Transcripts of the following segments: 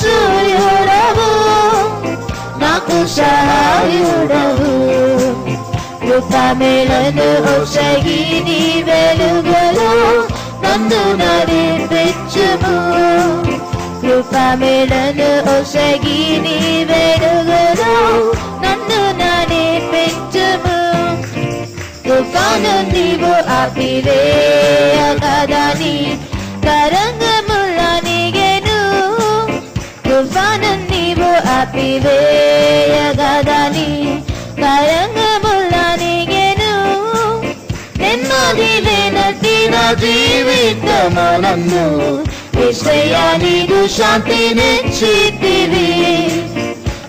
సూర్యుడవు నాకు సహాయుడవు కృపమేలను ఒసగి నీ వెలుగులో నన్ను నడిపించుము కృపమేలను ఒసగి నీ వెలుగులో నన్ను నడిపించుము తుఫాను నీవు ఆపివేయగదని తరంగములనిగెను తుఫాను నీవు ఆపివేయగదని తరంగములనిగెను నెమ్మది లేనట్టిన జీవితమునందు యేసయ్యా నీదు శాంతినిచ్చితివి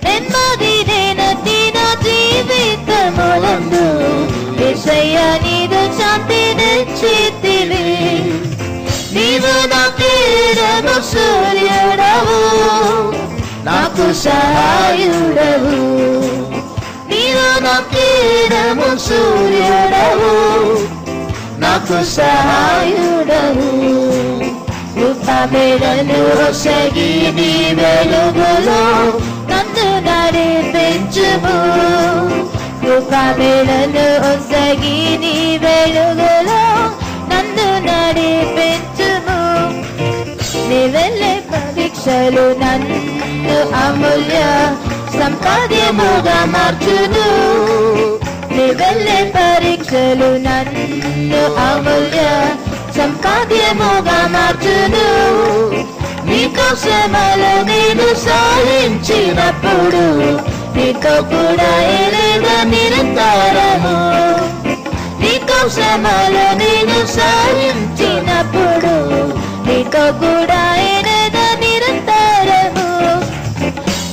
నెమ్మది లేనట్టిన జీవితమునందు యేసయ్యా నీదు శాంతినిచ్చితివి నీవు నా కీడము సూర్యుడవు నాకు సహాయుడవు నీవు నా కీడము సూర్యుడవు నాకు సహాయుడవు కృపమేలను ఒసగి నీ వెలుగులో నన్ను నడిపించుము కృపమేలను ఒసగి నీ వెలుగులో నన్ను నడిపించుము నీ వెళ్ళే పరీక్షలు నన్ను అమూల్య సంపాద్యముగా మార్చును నీ వెళ్ళే పరీక్షలు నన్ను అమూల్య సంపాద్యముగా మార్చును నీ కోసమలో నేను సాధించినప్పుడు నీతో కూడా ఎలేద నిరంతరము నీ కోసమలో నేను సాధించినప్పుడు నీతో కూడా ఎలేద నిరంతరము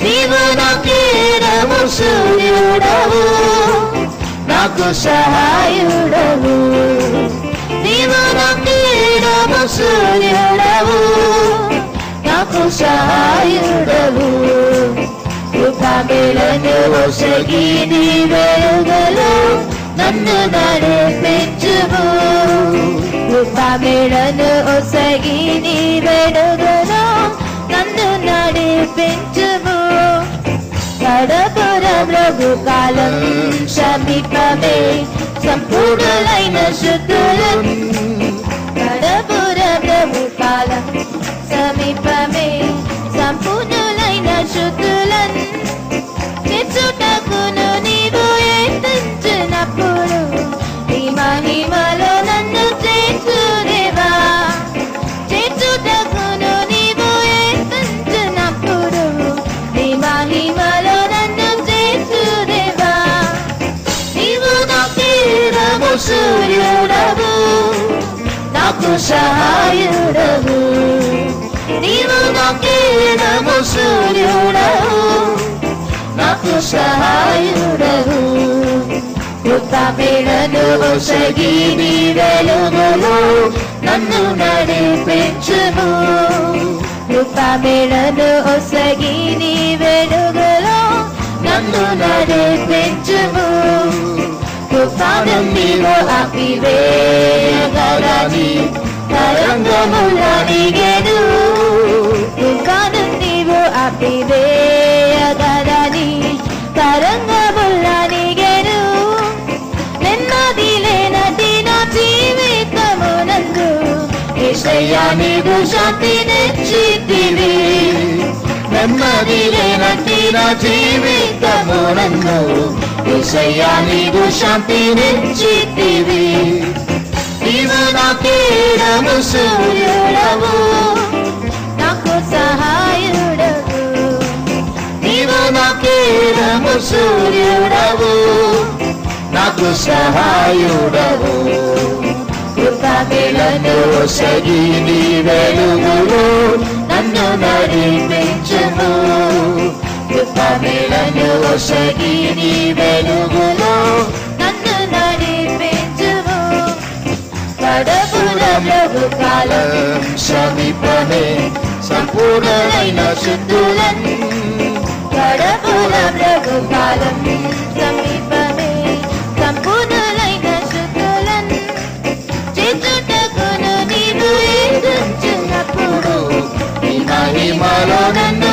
నీవు నా కీడము సూర్యుడవు నాకు సహాయుడవు నీవు నా కీడము సూర్యుడవు నాకు సహాయుడవు కృపమేలను ఒసగి నీ వెలుగులో నన్ను నడిపించుము కృపమేలను ఒసగి నీ వెలుగులో నన్ను నడిపించుము కడపురము కాలం సమీపమే సంపూర్ణులైన శుద్ధులను కడపురము కాలం సమీపమే సంపూర్ణులైన శుద్ధులను తెచ్చుటకును నీవు ఎత్తించినప్పుడు నీ మహిమలో నన్ను చేర్చుదేవా చేర్చుటకును నీవు ఎత్తించినప్పుడు నీ మహిమలో నన్ను చేర్చుదేవా నీవు నా కీడము సూర్యుడవు నాకు సహాయుడవు నీవు నా కీడము సూర్యుడవు నాకు సహాయుడవు కృపమేలను ఒసగి నీ వెలుగులో నన్ను నడిపించుము కృపమేలను ఒసగి నీ వెలుగులో నన్ను నడిపించుము తుఫాను నీవు ఆపివేయగలని తరంగములనిగెను తుఫాను నీవు ఆపివేయగలని తరంగములనిగెను నెమ్మది లేనటి నా జీవితమునందు యేసయ్యా నీవు శాంతినిచ్చితివి నెమ్మది లేనటి నా జీవితమునందు యేసయ్యా నీవు శాంతినిచ్చితివి నీవు నా కీడము సూర్యుడవు నాకు సహాయుడవు నీవు నా కీడము సూర్యుడవు నాకు సహాయుడవు కృపమేలను ఒసగి నీ వెలుగులో నన్ను నడిపించుము కృపమేలను ఒసగి నీ వెలుగులో నన్ను నడిపించుము కడపురము కాలం సమీపమే సంపూర్ణమైన శుద్ధులను కడపురము కాలం సమీపమే సంపూర్ణమైన శుద్ధులను చేర్చుటకును నీవు ఎదుర్చున్నప్పుడు నీ మహిమలో నన్ను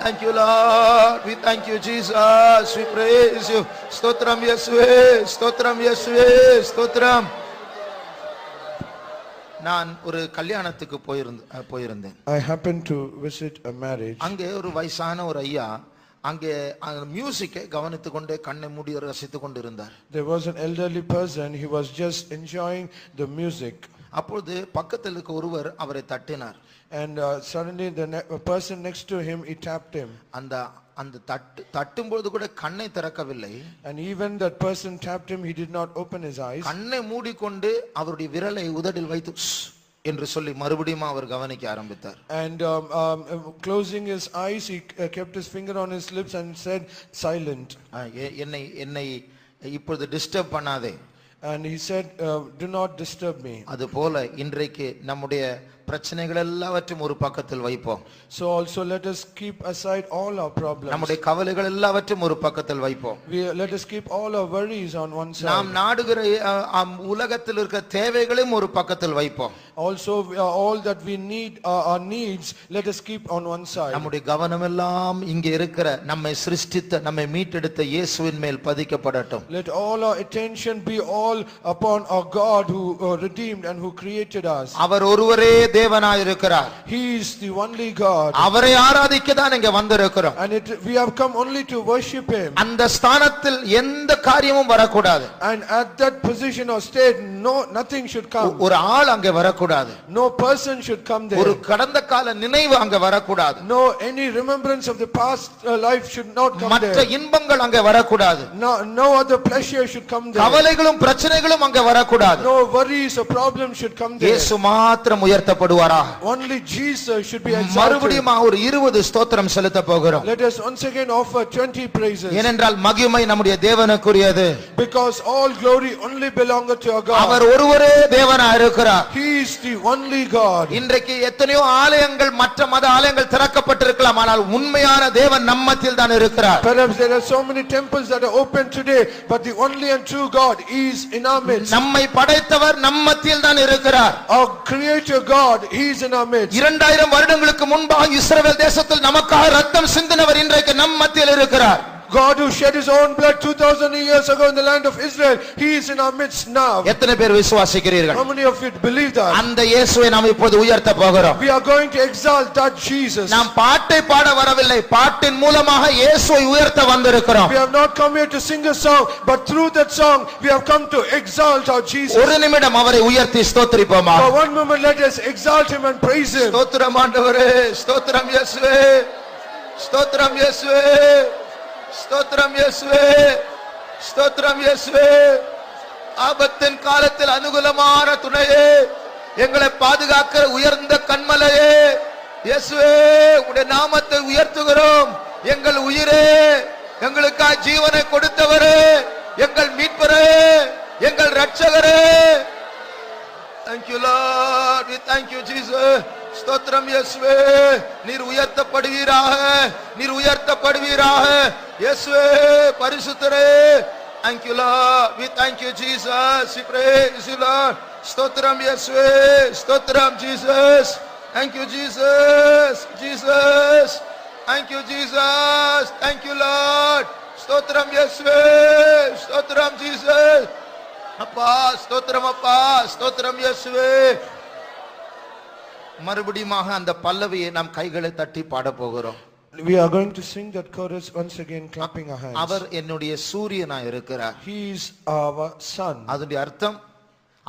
Thank you, Lord. We thank you, Jesus. We praise you. Stotram Yesue, Stotram Yesue, Stotram. நான் ஒரு கல்யாணத்துக்கு போயிருந்தேன். I happened to visit a marriage. அங்கே ஒரு வயசான ஒரு ஐயா அங்கே மியூசிக்கை கவனித்துக் கொண்டே கண்ணை மூடி ரசித்துக் கொண்டு இருந்தார். There was an elderly person. He was just enjoying the music. அப்பொழுது பக்கத்தில் இருக்க ஒருவர் அவரை தட்டினார். And suddenly the person next to him, he tapped him. அந்த தட்டும்போது கூட கண்ணை திறக்கவில்லை. And even that person tapped him, he did not open his eyes. கண்ணை மூடிக்கொண்டு அவருடைய விரலை உதடில் வைத்து என்று சொல்லி மறுபடியும் அவர் கவனிக்க ஆரம்பித்தார். And closing his eyes, he kept his finger on his lips and said, silent. என்னை இப்பொழுது டிஸ்டர்ப் பண்ணாதே. And he said, do not disturb me. அது போல இன்றைக்கு நம்முடைய பிரச்சனைகள் எல்லாவற்றையும் ஒரு பக்கத்தில் வைப்போம். So also let us keep aside all our problems. நம்முடைய கவலைகள் எல்லாவற்றையும் ஒரு பக்கத்தில் வைப்போம். Let us keep all our worries on one side. நாம் நாடுகிற உலகத்தில் இருக்கிற தேவைகளையும் ஒரு பக்கத்தில் வைப்போம். Also all that we need, our needs, let us keep on one side. நம்முடைய கவனம் எல்லாம் இங்கே இருக்கிற நம்மை சிருஷ்டித்த நம்மை மீட்டெடுத்த இயேசுவின் மேல் பதிக்கப்படட்டும். Let all our attention be all upon our God who redeemed and who created us. அவர் ஒருவரே தேவனாய் இருக்கிறார். He is the only God. அவரை ஆராதிக்க தான் இங்க வந்திருக்கிறோம். And we have come only to worship him. அந்த ஸ்தானத்தில் எந்த காரியமும் வரக்கூடாது. And at that position or state, nothing should come. ஒரு ஆள் அங்கே வரக்கூடாது. No person should come there. ஒரு கடந்த கால நினைவு அங்கே வரக்கூடாது. No, any remembrance of the past life should not come there. மற்ற இன்பங்கள் அங்கே வரக்கூடாது. No other pleasure should come there. கவலைகளும் பிரச்சனைகளும் அங்கே வரக்கூடாது. No worries or problems should come there. இயேசு மாத்திரம் உயர்த்தப்படுவாரா. Only Jesus should be exalted. மறுபடியும் ஒரு 20 ஸ்தோத்திரம் செலுத்த போகிறோம். Let us once again offer 20 praises. ஏனென்றால் மகிமை நம்முடைய தேவனுக்குரியது. Because all glory only belongeth to our God. அவர் ஒருவரே தேவனாய் இருக்கிறார். He is the only God. இன்றைக்கு எத்தனையோ ஆலயங்கள் மற்ற மத ஆலயங்கள் திறக்கப்பட்டிருக்கலாம், ஆனால் உண்மையான தேவன் நம்மத்தில் தான் இருக்கிறார். Perhaps there are so many temples that are open today, but the only and true God is in our midst. நம்மை படைத்தவர் நம்மத்தில் தான் இருக்கிறார். Our creator God, he is in our midst. 2000 வருடங்களுக்கு முன்பாக இஸ்ரவேல் தேசத்தில் நமக்காக ரத்தம் சிந்தினவர் இன்றைக்கு நம் மத்தியில் இருக்கிறார். God who shed his own blood 2000 years ago in the land of Israel, he is in our midst now. எத்தனை பேர் விசுவாசிக்கிறீர்கள்? How many of you believe that? அந்த இயேசுவை நாம் இப்போது உயர்த்த போகிறோம். We are going to exalt that Jesus. நாம் பாட்டை பாட வரவில்லை, பாட்டின் மூலமாக இயேசுவை உயர்த்த வந்திருக்கிறோம். We have not come here to sing a song, but through that song we have come to exalt our Jesus. ஒரு நிமிடம் அவரை உயர்த்தி ஸ்தோத்திரிப்போமா. For one moment let us exalt him and praise him. ஸ்தோத்திரம் ஆண்டவரே, ஸ்தோத்திரம் இயேசுவே, ஸ்தோத்திரம் இயேசுவே, ஸ்தோத்திரம் இயேசுவே, ஸ்தோத்திரம் இயேசுவே. ஆபத்தின் காலத்தில் அனுகூலமான துணையே, எங்களை பாதுகாக்கிற உயர்ந்த கண்மலையே இயேசுவே, உம்முடைய நாமத்தை உயர்த்துகிறோம். எங்கள் உயிரே, எங்களுக்காய் ஜீவனை கொடுத்தவரே, எங்கள் மீட்பரே, எங்கள் இரட்சகரே. Thank you Lord, we thank you Jesus. ஸ்தோத்திரம் இயேசுவே, நீர் உயர்த்தப்படுவீராக, நீர் உயர்த்தப்படுவீராக இயேசுவே, பரிசுத்தரே. Thank you Lord, we thank you Jesus, we praise you Lord. ஸ்தோத்திரம் இயேசுவே, ஸ்தோத்திரம் Jesus. Thank you Jesus, Jesus. Thank you Jesus, thank you Lord. ஸ்தோத்திரம் இயேசுவே, ஸ்தோத்திரம் Jesus. அப்பா ஸ்தோத்திரம், அப்பா ஸ்தோத்திரம் இயேசுவே. மறுபடியும் அந்த பல்லவியை நாம் கைகளை தட்டி பாட போகிறோம். We are going to sing that chorus once again, clapping our hands. அவர் என்னுடைய சூரியனாய் இருக்கிறார். He is our sun. அதனுடைய அர்த்தம்,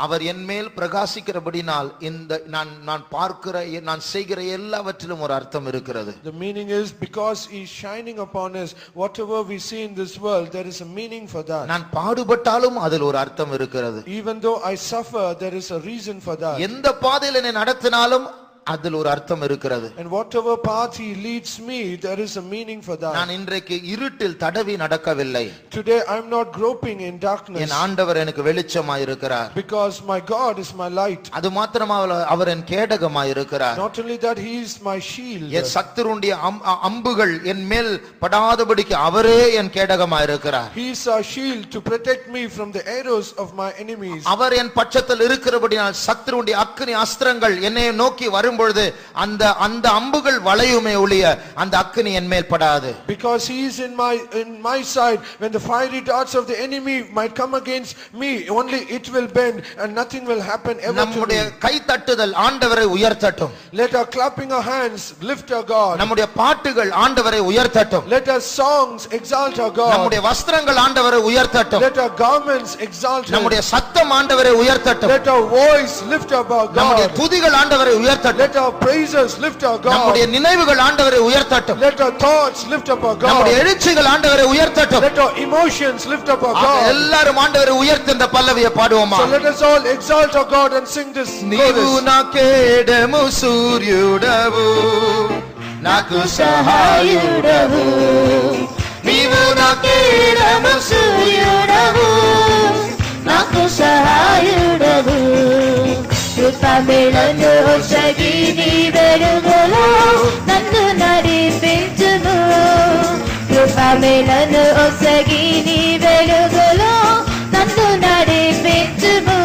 அவர் என் மேல் பிரகாசிக்கிறபடினால் இந்த நான் பார்க்கிற நான் செய்கிற எல்லாவற்றிலும் ஒரு அர்த்தம் இருக்கிறது. The meaning is because he is shining upon us, whatever we see in this world, there is a meaning for that. நான் பாடுபட்டாலும் அதில் ஒரு அர்த்தம் இருக்கிறது. Even though I suffer, there is a reason for that. எந்த பாதையில் என்னை நடத்தினாலும் அதில் ஒரு அர்த்தம் இருக்கிறது. And whatever path he leads me, there is a meaning for that. நான் இன்றைக்கு இருட்டில் தடவி நடக்கவில்லை. Today I am not groping in darkness. என் ஆண்டவர் எனக்கு வெளிச்சமாய் இருக்கிறார். Because my God is my light. அது மாத்திரமல்ல, அவர் என் கேடகமாய் இருக்கிறார். Not only that, he is my shield. என் சத்துருடைய அம்புகள் என் மேல் படாதபடிக்கு அவரே என் கேடகமாய் இருக்கிறார். He is our shield to protect me from the arrows of my enemies. அவர் என் பட்சத்தில் இருக்கிறபடியால் சத்துருடைய அக்கினி அஸ்திரங்கள் என்னை நோக்கி வரும் வரும் பொழுது அந்த அந்த அம்புகள் வளையுமே ஒழிய அந்த அக்கினி என் மேல் படாது. Because he is in my side, when the fiery darts of the enemy might come against me, only it will bend and nothing will happen ever to நம்முடைய me. கை தட்டுதல் ஆண்டவரை உயர்த்தட்டும். Let our clapping our hands lift our God. நம்முடைய பாட்டுகள் ஆண்டவரை உயர்த்தட்டும். Let our songs exalt our God. நம்முடைய வஸ்திரங்கள் ஆண்டவரை உயர்த்தட்டும். Let our garments exalt him. நம்முடைய சத்தம் ஆண்டவரை உயர்த்தட்டும். Let our voice lift up our நம்முடைய God. துதிகள் ஆண்டவரை உயர்த்தட்டும். Let our praises lift our God. நம்முடைய நினைவுகள் ஆண்டவரை உயர்த்தட்டும். Let our thoughts lift up our God. நம்முடைய எழுச்சிகள் ஆண்டவரை உயர்த்தட்டும். Let our emotions lift up our God. எல்லாரும் ஆண்டவரை உயர்த்தி இந்த பல்லவியை பாடுவோமா? So let us all exalt our God and sing this నీవు chorus. నాకేడము సూర్యుడవు నాకు సహాయుడవు నీవు నాకేడము సూర్యుడవు నాకు సహాయుడవు కృపమేళను ఒసగి నీ వెలుగులో నన్ను నడిపించుము కృపమేళను ఒసగి నీ వెలుగులో నన్ను నడిపించుము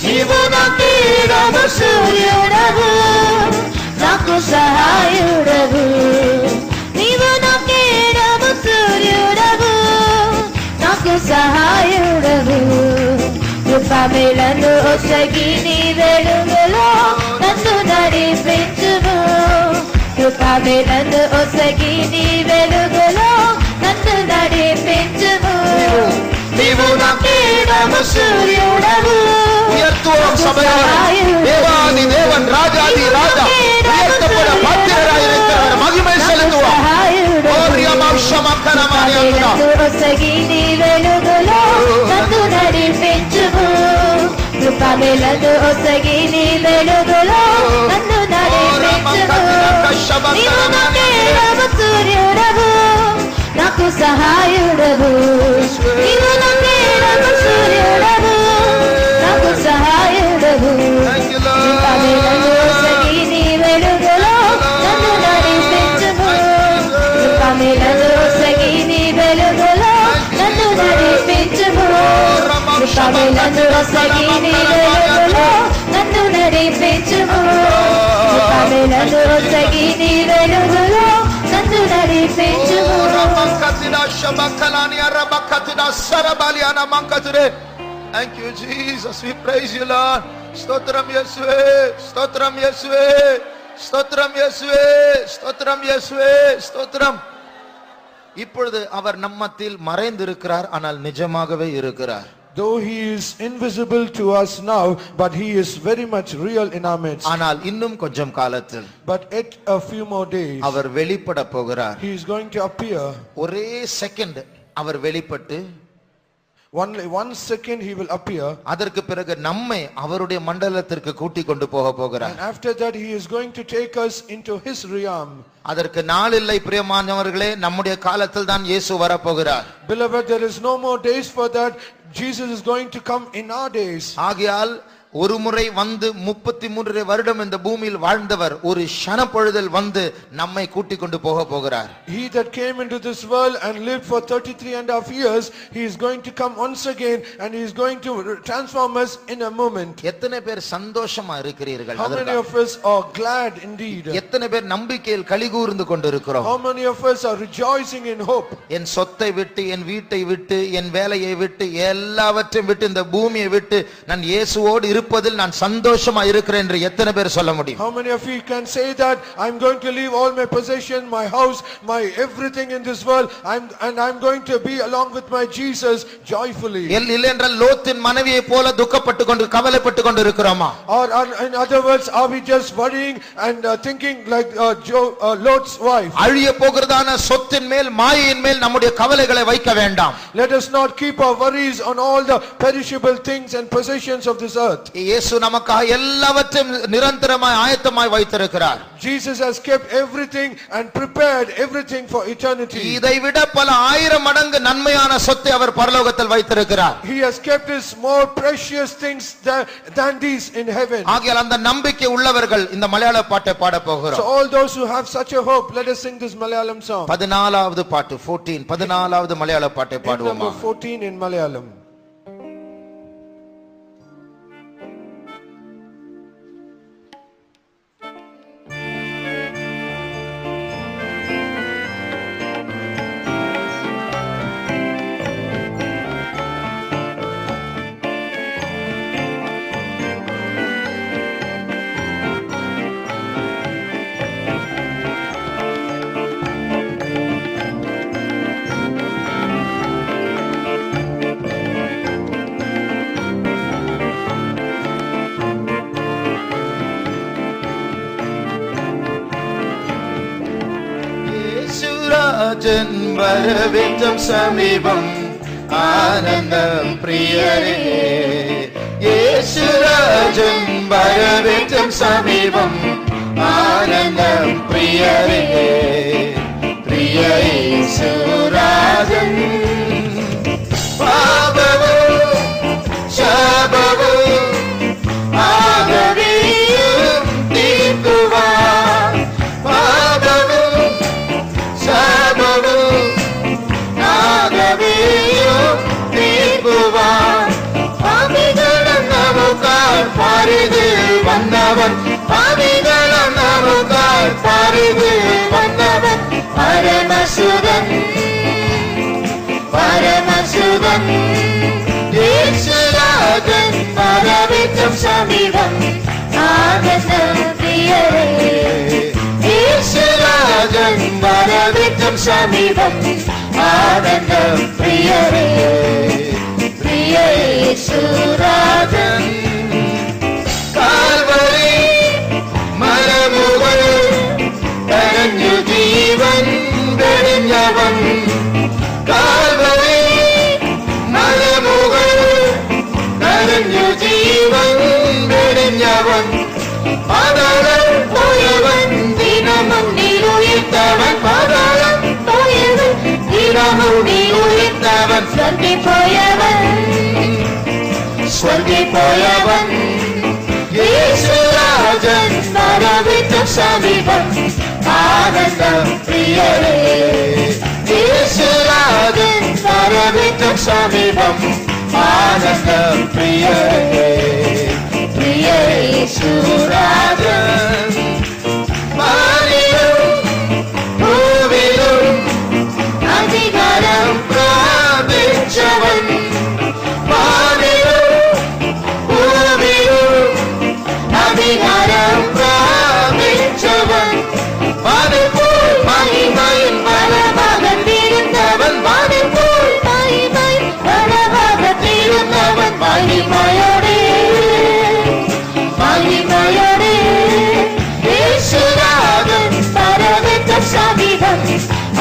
నీవు నాకేడము సూర్యుడవు నాకు సహాయుడవు నీవు నాకేడము సూర్యుడవు నాకు సహాయుడవు కృపమేళను ఒసగి నీ వెలుగులో నన్ను నడిపించుము కృపమేళను ఒసగి నీ వెలుగులో నన్ను నడిపించుము నీవు నాకేడము సూర్యుడవు உயர்த்துவோம் சபையாரை தேவாதி தேவன் ராஜாதி ராஜா உயர்த்தப்பட பாத்திரராயிருக்கிறவர் மகிமை செலுத்துவோம் ఒసగి నీ వెలుగులో నన్ను నడిపించుము కృపమేళను ఒసగి నీ వెలుగులో నన్ను నడిపించుము నీవు నాకేడము సూర్యుడవు నాకు సహాయుడవు నీవు నాకేడము సూర్యుడవు నాకు సహాయుడవు కృపమేళను ఒసగి నీ వెలుగులో నన్ను నడిపించుము కృపమేళను ఒసగి నీ వెలుగులో నన్ను నడిపించుము కృపమేళను ఒసగి నీ వెలుగులో నన్ను నడిపించుము కృపమేళను ఒసగి నీ వెలుగులో నన్ను నడిపించుము Thank you, Jesus. We praise you, Lord. Stotram Yesue, Stotram Yesue, Stotram Yesue, Stotram Yesue, Stotram. இப்பொழுது அவர் நம்மத்தில் மறைந்திருக்கிறார், ஆனால் நிஜமாகவே இருக்கிறார். Though he is invisible to us now, but he is very much real in our midst. ஆனால் இன்னும் கொஞ்சம் காலத்தில் But at a few more days, அவர் வெளிப்பட போகிறார். he is going to appear. ஒரே செகண்ட் அவர் வெளிப்பட்டு Only 1 second he will appear. அதற்கு பிறகு நம்மை அவருடைய மண்டலத்திற்கு கூட்டிக் கொண்டு போக போகிறார். And after that he is going to take us into his realm. அதற்கு நாள் இல்லை பிரியமானவர்களே, நம்முடைய காலத்தில் தான் இயேசு வரப்போகிறார். Beloved, there is no more days for that. Jesus is going to come in our days. ஆகையால் ஒரு முறை வந்து 33 வருடம் இந்த பூமியில் வாழ்ந்தவர் ஒரு க்ஷண பொழுதில் வந்து நம்மை கூட்டிக் கொண்டு போக போகிறார். He that came into this world and lived for 33.5 years, he is going to come once again and he is going to transform us in a moment. எத்தனை பேர் சந்தோஷமா இருக்கிறீர்கள்? How many of us are glad indeed? எத்தனை பேர் நம்பிக்கையில் கலிகூர்ந்து கொண்டிருக்கிறோம்? How many of us are rejoicing in hope? என் சொத்தை விட்டு, என் வீட்டை விட்டு, என் வேலையை விட்டு, எல்லாவற்றையும் விட்டு, இந்த பூமியை விட்டு நான் இயேசுவோடு இருப்பதில் நான் சந்தோஷமா இருக்கிறேன் என்று எத்தனை பேர் சொல்ல முடியும்? How many of you can say that I'm going to leave all my possession, my house, my everything in this world, I'm going to be along with my Jesus joyfully? இல்லை என்றால் லோத்தின் மனைவியை போல துக்கப்பட்டு கொண்டு கவலைப்பட்டு கொண்டு இருக்கிறோமா? Or in other words, are we just worrying and thinking like Lot's wife? அழிய போகிறதான சொத்தின் மேல், மாயையின் மேல் நம்முடைய கவலைகளை வைக்க வேண்டாம். Let us not keep our worries on all the perishable things and possessions of this earth. இயேசு நமக்காக எல்லாவற்றையும் நிரந்தரமாய் ஆயத்தமாய் வைத்திருக்கிறார். Jesus has kept everything and prepared everything for eternity. இதை விட பல ஆயிரம் மடங்கு நன்மையான சொத்தை அவர் பரலோகத்தில் வைத்திருக்கிறார். He has kept his more precious things than these in heaven. ஆகையால் அந்த நம்பிக்கை உள்ளவர்கள் இந்த மலையாள பாட்டை பாட So போகிறோம். all those who have such a hope, let us sing this Malayalam song. 14வது பாட்டு 14வது மலையாள பாட்டை Hymn பாடுவோமா? number 14 in Malayalam. യേശുരാജൻ വരവേറ്റം സമീപം ആനന്ദം പ്രിയരേ യേശുരാജൻ വരവേറ്റം സമീപം ആനന്ദം പ്രിയരേ പ്രിയ യേശുരാജൻ പാപവും ശാപവും ആകവെയും തീർക്കുവാൻ പാപവും ശാപവും ആകവെയും തീർക്കുവാൻ പാപികളും നമുക്കായി പരിധിൽ വന്നവൻ പാപികളും നമുക്കായി പരിധിൽ വന്നവൻ പരമസുതൻ പരമസുതൻ യേശുരാജൻ വരവേറ്റം സമീപം ആനന്ദം പ്രിയരേ യേശുരാജൻ വരവേറ്റം സമീപം ആനന്ദം പ്രിയരേ പ്രിയ യേശുരാജൻ കാൽവരി മലമുകൾ കരഞ്ഞു ജീവൻ വെടിഞ്ഞവൻ കാൽവരി മലമുകൾ കരഞ്ഞു ജീവൻ വെടിഞ്ഞവൻ പാതാളം പോയവൻ ദിനമുന്നിൽ ഉയർത്തവൻ പാതാളം പോയവൻ ദിനമുന്നിൽ ഉയർത്തവൻ സ്വർഗിൽ പോയവൻ യേശുരാജൻ വരവേറ്റം സമീപം ആനന്ദം പ്രിയരേ യേശുരാജൻ വരവേറ്റം സമീപം ആനന്ദം പ്രിയരേ പ്രിയ യേശുരാജൻ വാനിലും ഭൂവിലും അധികാരം പ്രാപിച്ചവൻ വാനിലും ഭൂവിലും അധികാരം പ്രാപിച്ചവൻ വാനിപ്പോൾ മഹിമയിൽ വലഭാഗത്തിരുന്നവൻ വാനിപ്പോൾ മഹിമയിൽ വലഭാഗത്തിരുന്നവൻ മഹിമയോടെ മഹിമയോടെ യേശുരാജൻ വരവേറ്റം സമീപം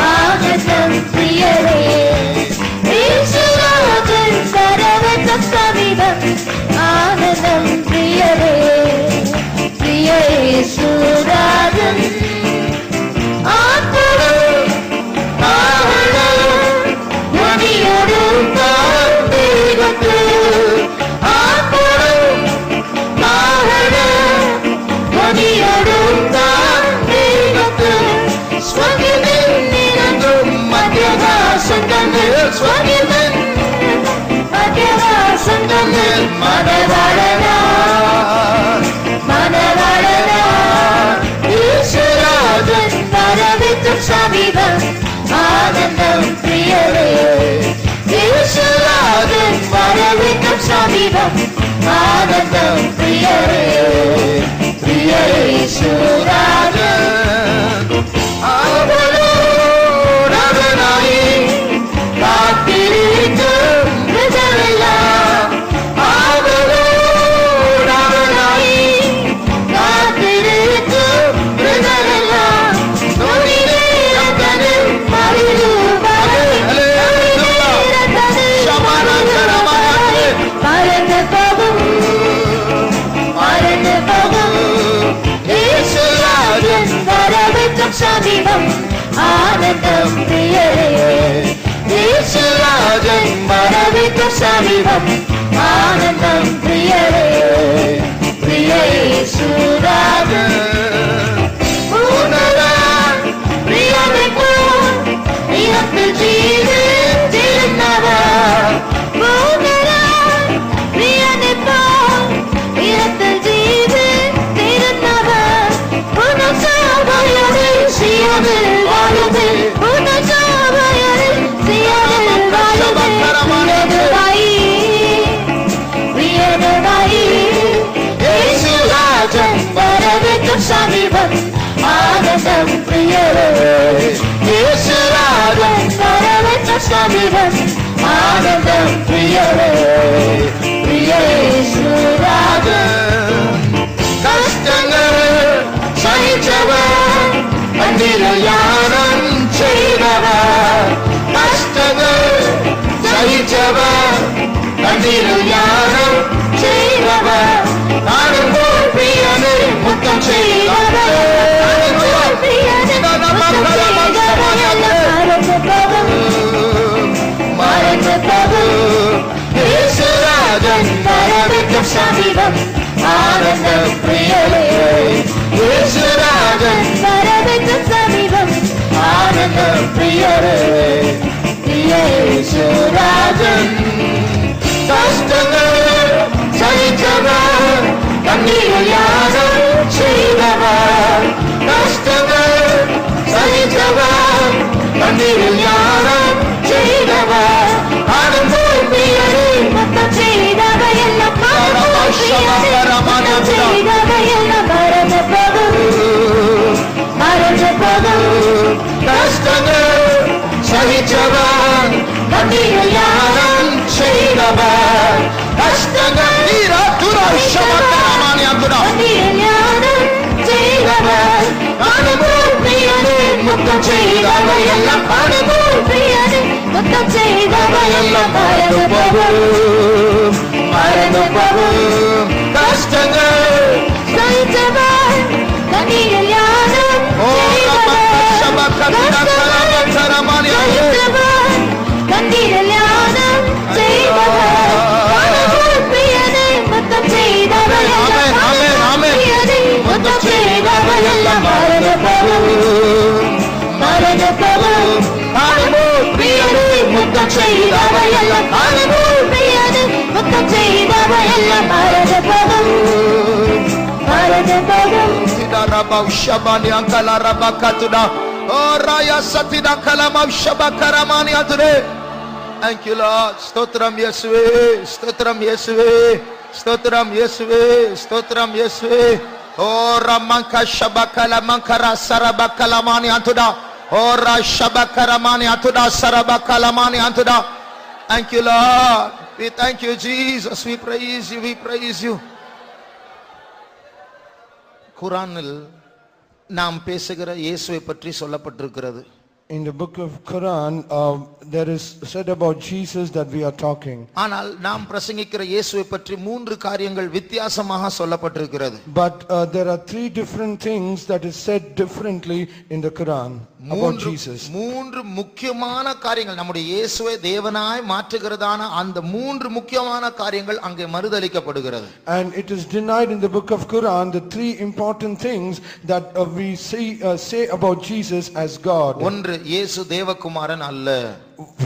ആനന്ദം പ്രിയരേ യേശുരാജൻ വരവേറ്റം സമീപം ആനന്ദം പ്രിയരേ പ്രിയ യേശുരാജൻ ആത്മവും ആഹ്ലാദവും ധ്വനിയോടും ദൈവത്തിൽ ആത്മവും ആഹ്ലാദവും ധ്വനിയോടും ദൈവത്തിൽ സ്വർഗ്ഗത്തിൽ നിന്നും മധ്യാകാശം തന്നിൽ സ്വർഗ്ഗത്തിൽ മധ്യാകാശം തന്നിൽ മണവാളനാ യേശുരാജൻ വരവേറ്റം സമീപം ആനന്ദം പ്രിയരേ യേശുരാജൻ വരവേറ്റം സമീപം ആനന്ദം പ്രിയരേ പ്രിയ യേശുരാജൻ അവനോടവനായി കാത്തിരിക്കും ഹൃദയമെല്ലാം അവനോടവനായി കാത്തിരിക്കും ഹൃദയമെല്ലാം തൊഴിലേറക്കനിൽ മറന്നു പോകും യേശുരാജൻ വരവേറ്റം സമീപം ആനന്ദം പ്രിയരേ യേശുരാജൻ വരവേറ്റം സമീപം ആനന്ദം പ്രിയരേ പ്രിയ യേശുരാജൻ പൂർണ്ണനാൻ പ്രിയമെപ്പോൾ പ്രിയത്തിൽ ജീവിച്ചിരുന്നവർ പൂർണ്ണനാൻ പ്രിയമെപ്പോൾ പ്രിയത്തിൽ ജീവിച്ചിരുന്നവർ പൂർണ്ണസഭയുടെ സിയോനിൽ വാഴുമേ പൂർണ്ണസഭയുടെ സിയോനിൽ വാഴുമേ പ്രിയനുമായി യേശുരാജൻ വരവേറ്റം സമീപം ആനന്ദം പ്രിയരേ യേശുരാജൻ വരവേറ്റം സമീപം ആനന്ദം പ്രിയരേ പ്രിയ യേശുരാജൻ കഷ്ടങ്ങൾ സഹിച്ചവർ അന്തിരയാനം ചെയ്തവർ கண்ணீரில் ஞானம் செய்தவர் காணும்போல் பிரியனே முத்தம் செய்தவர் மறந்து போகும் இயேசுராஜன் வரவிக்கும் சமீபம் ஆனந்த பிரியனே இயேசுராஜன் வரவிக்கும் சமீபம் ஆனந்த பிரியரே இயேசுராஜன் கஷ்டங்கள் சகித்தவர் கண்ணீரில் ஞானம் செய்தவர் கஷ்டங்கள் சகித்தவர் கண்ணீரில் ஞானம் செய்தவர் ஆனந்தம் பிரியரே முத்தம் செய்தவர் எல்லாம் முத்தம் செய்தவர் எல்லாம் மறந்து போகும் கஷ்டங்கள் சகித்தவர் கண்ணீரில் ஞானம் செய்தவர் கஷ்டங்கள் கண்ணீரில் ஞானம் செய்தவர் அனுபவம் பிரியனே முத்தம் செய்தவர் எல்லாம் அனுபவம் பிரியனே முத்தம் செய்தவர் எல்லாம் மறந்து போகும் கஷ்டங்கள் சகித்தவர் கண்ணீரில் ஞானம் கண்ணீரில் ஞானம் செய்தவர் அனுபவம் பிரியனே முத்தம் செய்தவர் எல்லாம் முத்தம் செய்தவர் எல்லாம் மறந்து போகும் அனுபவம் பிரியனே முத்தம் செய்தவர் எல்லாம் அனுபவம் பிரியனே முத்தம் செய்தவர் எல்லாம் மறந்து போகும் Thank you, Lord. Stotram Yesue, Stotram Yesue, Stotram Yesue, Stotram Yesue. Oh, Ramanka Shabakala Mankara Sarabakalamani Antuda. Oh, Rashabakaramani Antuda Sarabakalamani Antuda. Thank you, Lord. We thank you, Jesus. We praise you. We praise you. குரானில் நாம் பேசுகிற இயேசுவை பற்றி சொல்லப்பட்டிருக்கிறது. In the book of Quran, there is said about Jesus that we are talking. ஆனால் நாம் பிரசங்கிக்கிற இயேசுவை பற்றி மூன்று காரியங்கள் வித்தியாசமாக சொல்லப்பட்டிருக்கிறது. But there are three different things that is said differently in the Quran about Jesus. மூன்று முக்கியமான காரியங்கள் நம்முடைய இயேசுவை தேவனாய் மாற்றுகிறதான அந்த மூன்று முக்கியமான காரியங்கள் அங்கே மறுதலிக்கப்படுகிறது. And it is denied in the book of Quran the three important things that we say about Jesus as God. ஒன்று இயேசு தேவகுமாரன் அல்ல.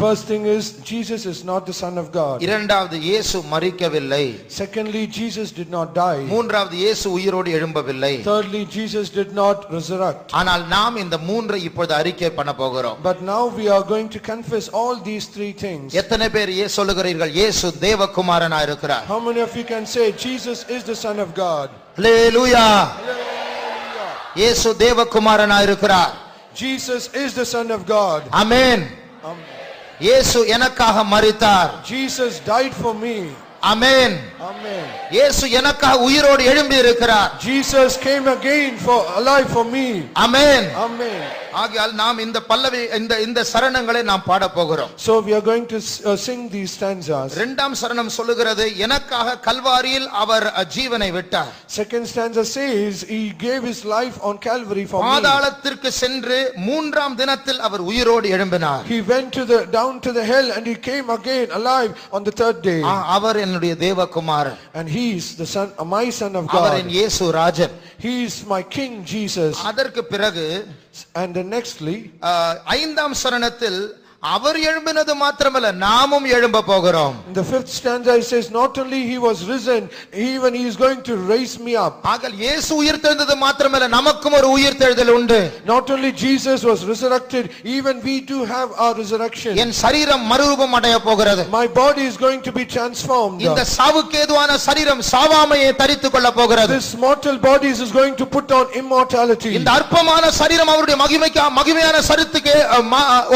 First thing is Jesus is not the son of God. இரண்டாவது இயேசு மரிக்கவில்லை. Secondly, Jesus did not die. மூன்றாவது இயேசு உயிரோடு எழும்பவில்லை. Thirdly, Jesus did not resurrect. ஆனால் நாம் இந்த மூன்றை இப்பொழுது அறிக்கை பண்ண போகிறோம். But now we are going to confess all these three things. எத்தனை பேர் சொல்லுகிறீர்கள் இயேசு தேவகுமாரனாய் இருக்கிறார்? How many of you can say Jesus is the son of God? ஹல்லேலூயா. இயேசு தேவகுமாரனாய் இருக்கிறார். Jesus is the son of God. ஆமென். இயேசு எனக்காக மரித்தார். Jesus died for me. Amen. Amen. இயேசு எனக்காக உயிரோடு எழும்பி இருக்கிறார். Jesus came again for alive for me. Amen. Amen. ஆகையால் நாம் இந்த பல்லவி இந்த சரணங்களை நாம் பாட போகிறோம். So we are going to sing these stanzas. இரண்டாம் சரணம் சொல்லுகிறது எனக்காக கல்வாரியில் அவர் ஜீவனை விட்டார். Second stanza says he gave his life on Calvary for me. பாதாளத்திற்கு சென்று மூன்றாம் தினத்தில் அவர் உயிரோடு எழும்பினார். He went down to the hell and he came again alive on the third day. அவர் என்னுடைய தேவகுமாரன். And he is the son, my son of God. அவர் என் இயேசு Rajan. He is my King Jesus. அதற்கு பிறகு and the nextly ஐந்தாம் சரணத்தில் அவர் எழும்பினது மாத்திரமல்ல நாமும் எழும்ப போகிறோம். In the fifth stanza it says not only he was risen, even he is going to raise me up. ஆகல் இயேசு உயிர்த்தெழுந்தது மாத்திரமல்ல நமக்கும் ஒரு உயிர்த்தெழுதல் உண்டு. Not only Jesus was resurrected, even we too have our resurrection. என் சரீரம் மறுரூபம் அடைய போகிறது. My body is going to be transformed. இந்த சாவுக்கு ஏதுவான சரீரம் சாவாமையை தரித்துக் கொள்ள போகிறது. This mortal body is going to put on immortality. இந்த அற்பமான சரீரம் அவருடைய மகிமையான சரீரத்துக்கு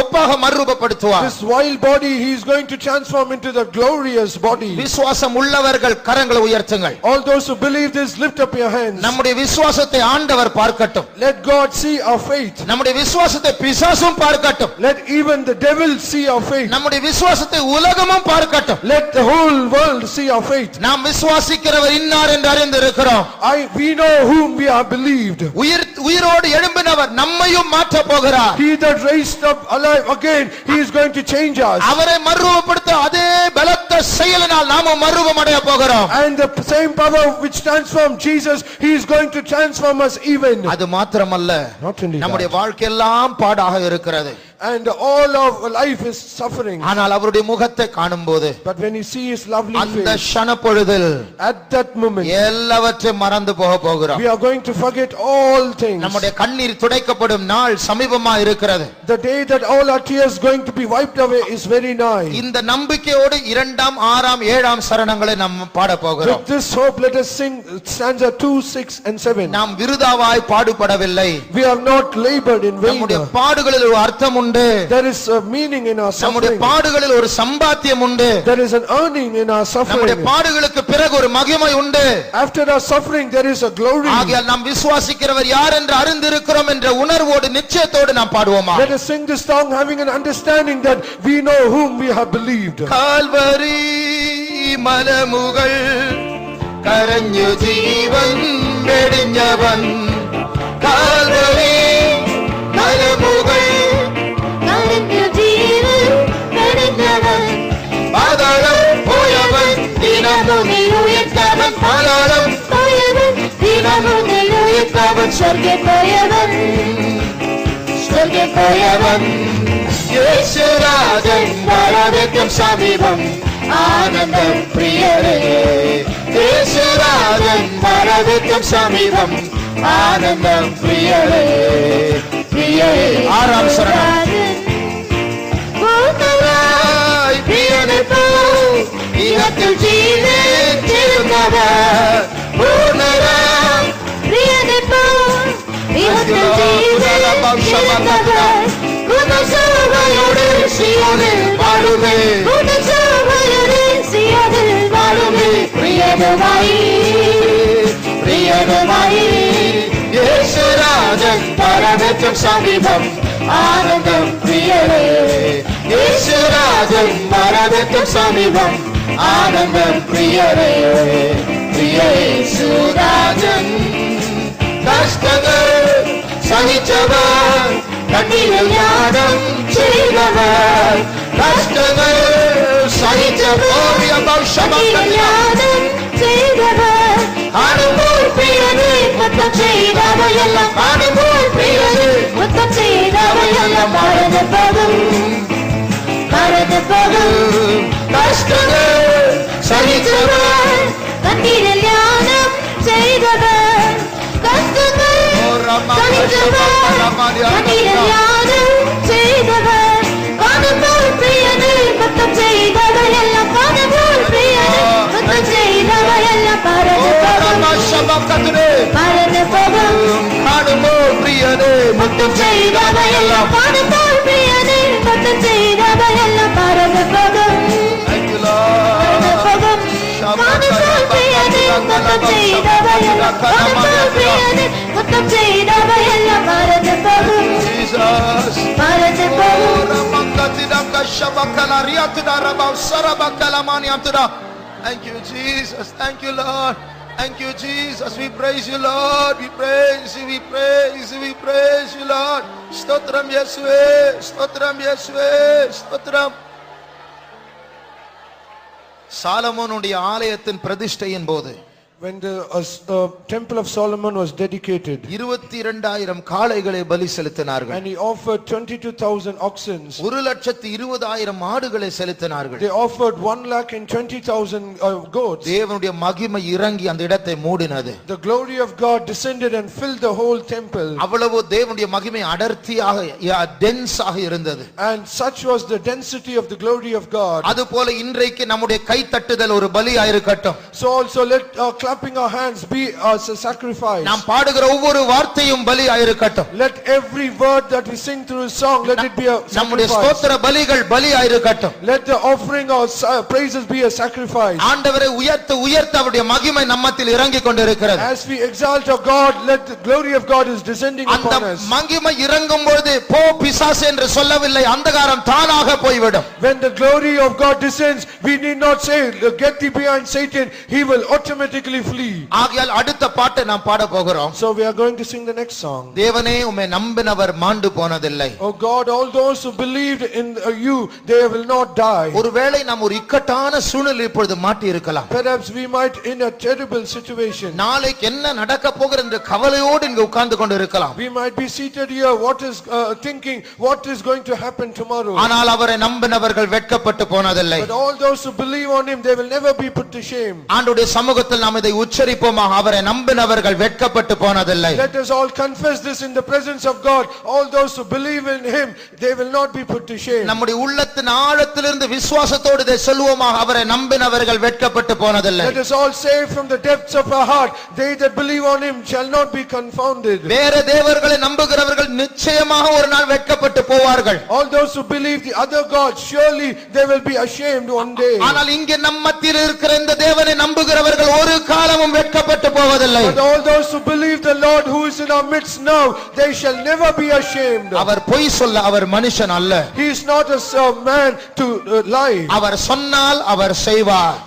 ஒப்பாக மறுரூபம் மறுரூபப்படுத்துவார். This vile body he is going to transform into the glorious body. விசுவாசம் உள்ளவர்கள் கரங்களை உயர்த்துங்கள். All those who believe this, lift up your hands. நம்முடைய விசுவாசத்தை ஆண்டவர் பார்க்கட்டும். Let God see our faith. நம்முடைய விசுவாசத்தை பிசாசும் பார்க்கட்டும். Let even the devil see our faith. நம்முடைய விசுவாசத்தை உலகமும் பார்க்கட்டும். Let the whole world see our faith. நாம் விசுவாசிக்கிறவர் இன்னார் என்று அறிந்திருக்கிறோம். We know whom we have believed. உயிரோடு எழும்பினவர் நம்மையும் மாற்ற போகிறார். He that raised up alive again, he is going to change us. அவரை மறுரூபப்படுத்த அதே பலத்த செயலினால் நாமும் மறுரூபம் அடைய போகிறோம். And the same power which transformed Jesus, he is going to transform us even. அது மாத்திரமல்ல, நம்முடைய வாழ்க்கையெல்லாம் பாடாக இருக்கிறது. And all of life is suffering. ஆனால் அவருடைய முகத்தை காணும்போது, but when you see his lovely அந்த face, க்ஷணப்பொழுதில் at that moment எல்லாவற்றையும் மறந்து போக போகிறோம். we are going to forget all things. நம்முடைய கண்ணீர் துடைக்கப்படும் நாள் சமீபமா இருக்கிறது. The day that all our tears going to be wiped away is very nigh. இந்த நம்பிக்கையோடு 2ஆம் 6ஆம் 7ஆம் சரணங்களை நாம் பாட போகிறோம். With this hope let us sing stanza 2, 6 and 7. நாம் விருதாவாய் பாடுபடவில்லை. We have not labored in vain. நம்முடைய பாடுகளில் ஒரு அர்த்தம் உண்டு. There is a meaning in our நம்முடைய suffering. பாடுகளில் ஒரு சம்பாத்தியம் உண்டு. There is an earning in our suffering. நம்முடைய பாடுகளுக்கு பிறகு ஒரு மகிமை உண்டு. After our suffering there is a glory. ஆகையால் நாம் விசுவாசிக்கிறவர் யார் என்று அறிந்திருக்கிறோம் என்ற உணர்வோடு நிச்சயத்தோடு நாம் பாடுவோமா. Let us sing this song having an understanding that we know whom we have believed. Calvary മലമുകൾ കരഞ്ഞു ജീവൻ വെടിഞ്ഞവൻ. കാൽവരി മലമുകൾ കരഞ്ഞു ജീവൻ വെടിഞ്ഞവൻ. പാതാളം പോയവൻ ദിനമുന്നിൽ ഉയർത്തവൻ. പാതാളം പോയവൻ ദിനമുന്നിൽ ഉയർത്തവൻ. സ്വർഗ്ഗേ പോയവൻ സ്വർഗ്ഗേ പോയവൻ. യേശുരാജൻ വരവേൽക്കും സമീപം ആനന്ദം പ്രിയരേ. യേശുരാജൻ വരവേൽക്കും സമീപം ആനന്ദം പ്രിയരേ. പ്രിയരേ. 6ആം ശരണം. പൂർണ്ണനായി പ്രിയനെ പോ ഇഹത്തിൽ ജീവിച്ചിരുന്നവർ. പൂർണ്ണനായി പ്രിയനെ പോ ഇഹത്തിൽ ജീവിച്ചിരുന്നവർ. ഗുണശോഭയോടെ സിയോനിൽ പാടുമേ. ഗുണശോഭയോടെ സിയോനിൽ വാഴുമേ. പ്രിയനുമായി പ്രിയനുമായി യേശുരാജൻ വരവേൽക്കും സമീപം ആനന്ദം പ്രിയരേ. യേശുരാജൻ വരവേൽക്കും സമീപം ആനന്ദം പ്രിയരേ. പ്രിയ യേശുരാജൻ കഷ്ടങ്ങൾ സഹിച്ചവർ, കണ്ണീരിൽ യാഗം ചെയ്തവർ. കഷ്ടങ്ങൾ സഹിച്ചവർ യാഗം ചെയ്തവർ. കാണുമ്പോൾ പ്രിയനെ മുത്തം ചെയ്തവയെല്ലാം കാണുമ്പോൾ പ്രിയനെ മുത്തം ചെയ്തവയെല്ലാം മറന്നു പോകും മറന്നു പോകും. കഷ്ടങ്ങൾ സഹിച്ചവർ, കണ്ണീരിൽ യാഗം ചെയ്തവർ. കഷ്ടങ്ങൾ സഹിച്ചവർ, കണ്ണീരിൽ യാഗം ചെയ്തവർ. കാണുമ്പോൾ പ്രിയനെ മുത്തം ചെയ്തവയെല്ലാം കാണുമ്പോൾ പ്രിയനെ മുത്തം ചെയ്തവയെല്ലാം മറന്നു പോകും മറന്നു പോകും. കാണുമ്പോൾ പ്രിയനെ മുത്തം ചെയ്തവയെല്ലാം. കാണുമ്പോൾ പ്രിയനെ മുത്തം ചെയ്തവയെല്ലാം മറന്നു പോകും Thank you, Lord. മറന്നു പോകും. കാണുമ്പോൾ പ്രിയനെ മുത്തം ചെയ്തവയെല്ലാം കാണുമ്പോൾ പ്രിയനെ മുത്തം ചെയ്തവയെല്ലാം മറന്നു പോകും Jesus. മറന്നു പോകും. Thank you, Jesus. Thank you, Lord. Thank you, Jesus. We praise you, Lord. We praise you, we praise you, we praise you, Lord. Stotram Yesue, Stotram Yesue, Stotram. சாலமோனுடைய ஆலயத்தின் பிரதிஷ்டையின் போது, when the temple of Solomon was dedicated, 22,000 காளைகளை பலி செலுத்தினார்கள். and he offered 22,000 oxen. 1,20,000 மாடுகளை செலுத்தினார்கள். They offered 1,20,000 goats. தேவனுடைய மகிமை இறங்கி அந்த இடத்தை மூடினது. The glory of God descended and filled the whole temple. அவ்வளவு தேவனுடைய மகிமை அடர்த்தியாக டென்ஸாக இருந்தது. And such was the density of the glory of God. அதுபோல இன்றைக்கு நம்முடைய கை தட்டுதல் ஒரு பலியா இருக்கட்டும். So also let our clapping our hands be as a sacrifice. நாம் பாடுகிற ஒவ்வொரு வார்த்தையும் பலியாயிருக்கட்டும். Let every word that we sing through a song, let it be a நம்முடைய sacrifice. ஸ்தோத்திர பலிகள் பலியாயிருக்கட்டும். Let the offering of praises be a sacrifice. ஆண்டவரை உயர்த்த உயர்த்த அவருடைய மகிமை நம்மத்தில் இறங்கிக் கொண்டிருக்கிறது. As we exalt our God, let the glory of God is descending அந்த upon us. மகிமை இறங்கும் பொழுது போ பிசாசு என்று சொல்லவில்லை, அந்தகாரம் தானாக போய்விடும். When the glory of God descends, we need not say, get thee behind Satan, he will automatically flee. ஆகையால் அடுத்த பாட்டை நாம் பாட போகிறோம். So we are going to sing the next song. தேவனே உம்மை நம்பினவர் மாண்டு போனதில்லை. Oh God, all those who believed in you, they will not die. ஒருவேளை நாம் ஒரு இக்கட்டான சூழ்நிலை இப்பொழுது மாட்டி இருக்கலாம். Perhaps we might in a terrible situation. நாளைக்கு என்ன நடக்க போகிறது என்ற கவலையோடு இங்கு உட்கார்ந்து கொண்டு இருக்கலாம். We might be seated here, thinking what is going to happen tomorrow. ஆனால் அவரை நம்பினவர்கள் வெட்கப்பட்டு போனதில்லை. But all those who believe on him, they will never be put to shame. ஆண்டவருடைய சமூகத்தில் நாம் இதை உச்சரிப்போமாக, அவரை நம்பினவர்கள் வெட்கப்பட்டு போனதில்லை. Let us all confess this in the presence of God. All those who believe in him, they will not be put to shame. நம்முடைய உள்ளத்தின் ஆழத்திலிருந்து விசுவாசத்தோடு இதை சொல்லுவோமாக, அவரை நம்பினவர்கள் வெட்கப்பட்டு போனதில்லை. Let us all say from the depths of our heart, they that believe on him shall not be confounded. வேற தேவர்களை நம்புகிறவர்கள் நிச்சயமாக ஒரு நாள் வெட்கப்பட்டு போவார்கள். All those who believe the other gods, surely they will be ashamed one day. ஆனால் இங்கே நம்ம மத்தியில் இருக்கிற இந்த தேவனை நம்புகிறவர்கள் ஒரு காலமும் வெட்கப்பட்டு போவதில்லை. But all those who believe the Lord who is in our midst now, they shall never be ashamed. அவர் பொய் சொல்ல அவர் மனுஷன் அல்ல. He is not a man to lie. அவர் சொன்னால் அவர் செய்வார்.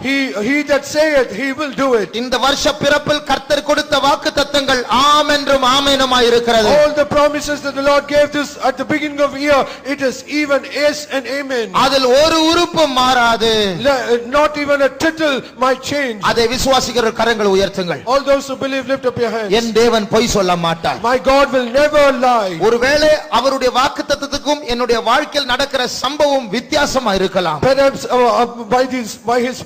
He that saith, he will do it. இந்த வருஷ பிறப்பில் கர்த்தர் கொடுத்த வாக்குத்தத்தங்கள் ஆம் என்றும் ஆமெனுமாய் இருக்கிறது. All the promises that the Lord gave this at the beginning of the year, it is even yes and amen. அதில் ஒரு உறுப்பும் மாறாது. Not even a tittle might change. அதை விசுவாசிக்கிற கரங்களை உயர்த்துங்கள். All those who believe, lift up your hands. என் தேவன் பொய் சொல்ல மாட்டார். My God will never lie. ஒருவேளை அவருடைய வாக்குத்தத்தத்துக்கும் என்னுடைய வாழ்க்கையில் நடக்கிற சம்பவம் வித்தியாசமா இருக்கலாம். Perhaps by his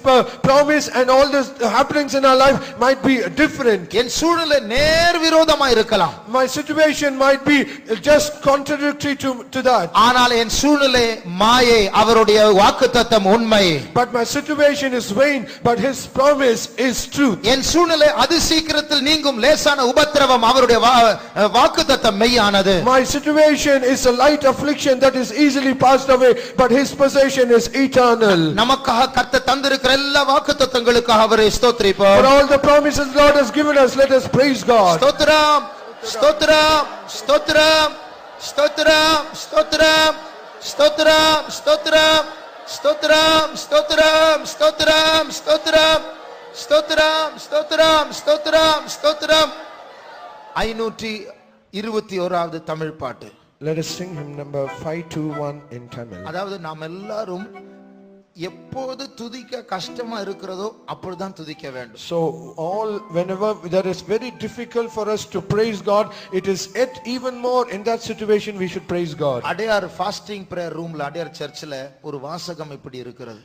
promise and all this happenings in our life might be different. என் சூழ்நிலை நேர் விரோதமா இருக்கலாம். My situation might be just contradictory to that. ஆனால் என் சூழ்நிலை மாயை, அவருடைய வாக்குத்தத்தம் உண்மை. But my situation is vain, but his promise is truth. என் சூழ்நிலை அதி சீக்கிரத்தில் நீங்கும் லேசான உபத்திரவம், அவருடைய வாக்குத்தத்தம் மெய்யானது. My situation is a light affliction that is easily passed away, but his possession is eternal. நமக்காக கர்த்தர் தந்திருக்கிற எல்லா வாக்குத்தத்தங்களுக்காக அவரை ஸ்தோத்திரிப்போம். For all the promises the Lord has given us, let us praise God. ஸ்தோத்திரம் ஸ்தோத்திரம் ஸ்தோத்திரம் ஸ்தோத்திரம் ஸ்தோத்திரம் ஸ்தோத்திரம் ஸ்தோத்திரம் ஸ்தோத்திரம் ஸ்தோத்திரம் ஸ்தோத்திரம் ஸ்தோத்திரம் ஸ்தோத்திரம் ஸ்தோத்திரம் ஸ்தோத்திரம் ஸ்தோத்திரம். 521வது தமிழ் பாட்டு. Let us sing hymn number 521 in Tamil. அதாவது நாம் எல்லாரும் எப்போது துதிக்க கஷ்டமா இருக்கிறதோ அப்பொழுதுதான் துதிக்க வேண்டும். So whenever that is very difficult for us to praise God, it is yet even more in that situation we should praise God. Adyar fasting prayer roomல, Adyar சர்ச்சில் ஒரு வாசகம் இப்படி இருக்கிறது.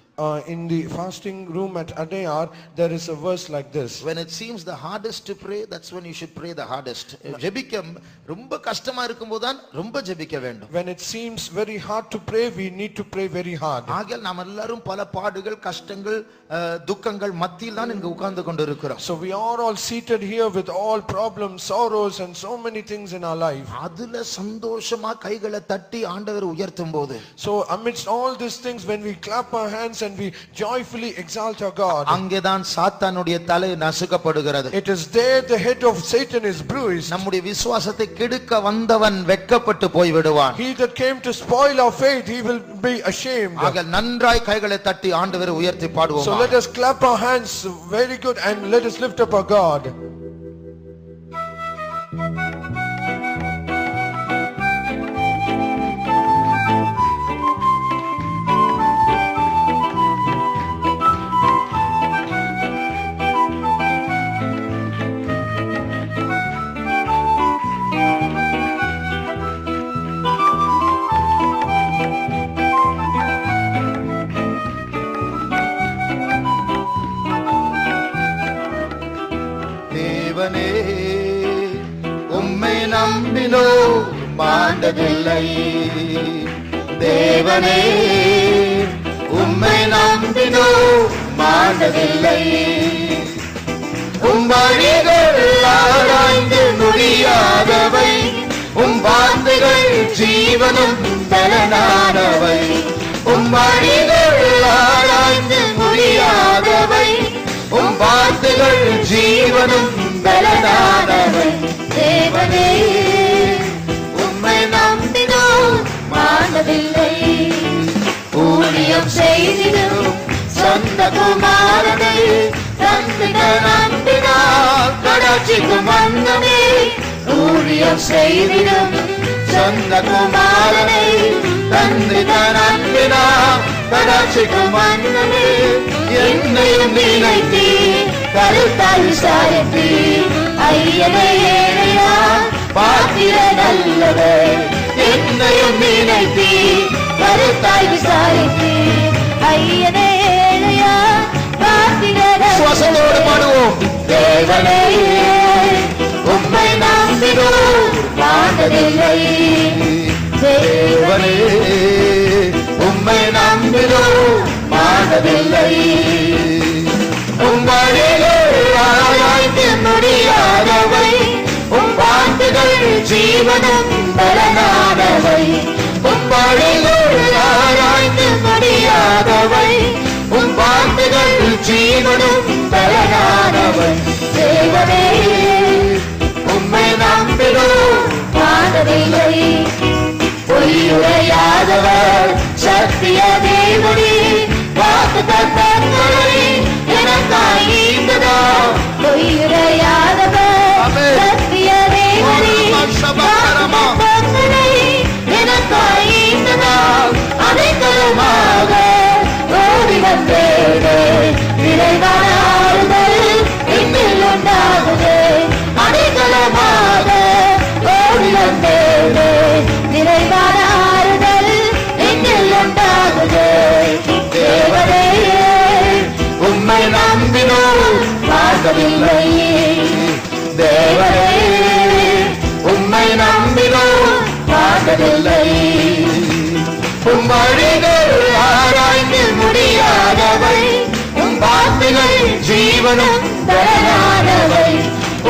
In the fasting room at Adayar, there is a verse like this. When it seems the hardest to pray, that's when you should pray the hardest. ஜெபிக்க ரொம்ப கஷ்டமா இருக்கும்போதுதான் ரொம்ப ஜெபிக்க வேண்டும். When it seems very hard to pray, we need to pray very hard. ஆகையால் நாம் எல்லாரும் பல பாடுகள், கஷ்டங்கள், துக்கங்கள் மத்தியில் தான் இங்கு உட்கார்ந்து கொண்டிருக்கிறோம். So we are all seated here with all problems, sorrows and so many things in our life. அதுல சந்தோஷமா கைகளை தட்டி ஆண்டவரை உயர்த்தும் போது, so amidst all these things, when we clap our hands and we joyfully exalt our God, அங்கேதான் சாத்தானுடைய தலை நசுக்கப்படுகிறது. it is there the head of Satan is bruised. நம்முடைய விசுவாசத்தை கெடுக்க வந்தவன் வெட்கப்பட்டு போய் விடுவான். He that came to spoil our faith, he will be ashamed. ஆகையால் நன்றாய் கைகளை தட்டி ஆண்டவரை உயர்த்தி பாடுவோம். So let us clap our hands very good and let us lift up our God. தேவனே உம்மை நம்பினோ மாண்டதில்லை. தேவனே உம்மை நம்பினோ மாண்டதில்லை. உம் வழிகள் ஆராய்ந்து முடியாதவை, உம் வார்த்தைகள் ஜீவனும் பலனானவை. உம் வழிகள் ஆராய்ந்து முடியாதவை, உம் வார்த்தைகள் ஜீவனும் பலனானவை. தேவனே உம்மை நம்பினோர் மாண்டதில்லை, ஊழியம் செய்திடும் சொந்த குமாரனை தந்திட நம்பினார் கடாட்சிக்கும் வந்தமே. ஊழியம் செய்திடும் சொந்த குமாரனை தந்திட நம்பினார் கடாட்சிக்கும் வந்தமே. என்னையும் நினைத்தி கருத்தால் விசாரித்தி ஐயனே ஏழையா பாத்திர நல்லவர். என்னையும் நினைத்தி கருத்தாய் விசாரித்தி ஐயனே ஏழையா பாத்திர சுவாசத்தோடு பாடுவோம். தேவனே உம்மை நம்பினோர் மாண்டதில்லை, தேவனே உம்மை நம்பினோர் மாண்டதில்லை. உம் வழிகள் ஆராய்ந்து முடியாதவை, உம் வார்த்தைகள் ஜீவனும் பலனானவை. உம் வழிகள் ஆராய்ந்து முடியாதவை, உம் வார்த்தைகள் ஜீவனும் பலனானவை. தேவனே உம்மை நம்பினோர் மாண்டதில்லை, பொய்யுரையாதவர் சத்திய தேவனே. வாக்கு தத்தங்களை எனக்காய் ஈந்ததா, பொய்யுரையாதவர் ஆமென். சத்திய தேவனே. வாக்கு தத்தங்களை எனக்காய் ஈந்ததா, அடைக்கலமாக ஓடி வந்தேனே. நிறைவான ஆறுதல் என்னில் உண்டாகுதே, அடைக்கலமாக ஓடி வந்தேனே. நிறைவான ஆறுதல் என்னில் உண்டாகுதே. தேவனே உம்மை நம்பினோர் மாண்டதில்லை, தேவனே உம்மை நம்பினோர் மாண்டதில்லை. உம் வழிகள் ஆராய்ந்து முடியாதவை, உம் வார்த்தைகள் ஜீவனும் பலனானவை.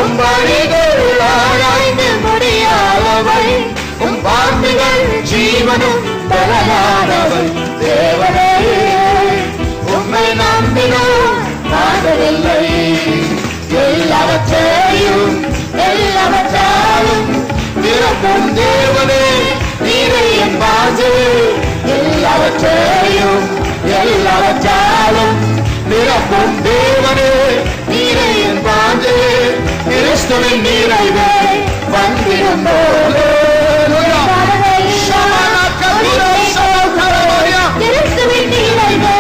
உம் வழிகள் ஆராய்ந்து முடியாதவை, உம் வார்த்தைகள் ஜீவனும் பலனானவை. தேவனே உம்மை நம்பினோர் மாண்டதில்லை, எல்லாவற்றையும் எல்லாவற்றாலும் நிரப்பும் தேவனே நீரை என் வாஞ்சே. எல்லாவற்றையும் எல்லாவற்றாலும் நிரப்பும் தேவனே நீரை என் வாஞ்சே. கிறிஸ்துவின் நிறைவே வந்திடும் போது கிறிஸ்துவின் நிறைவே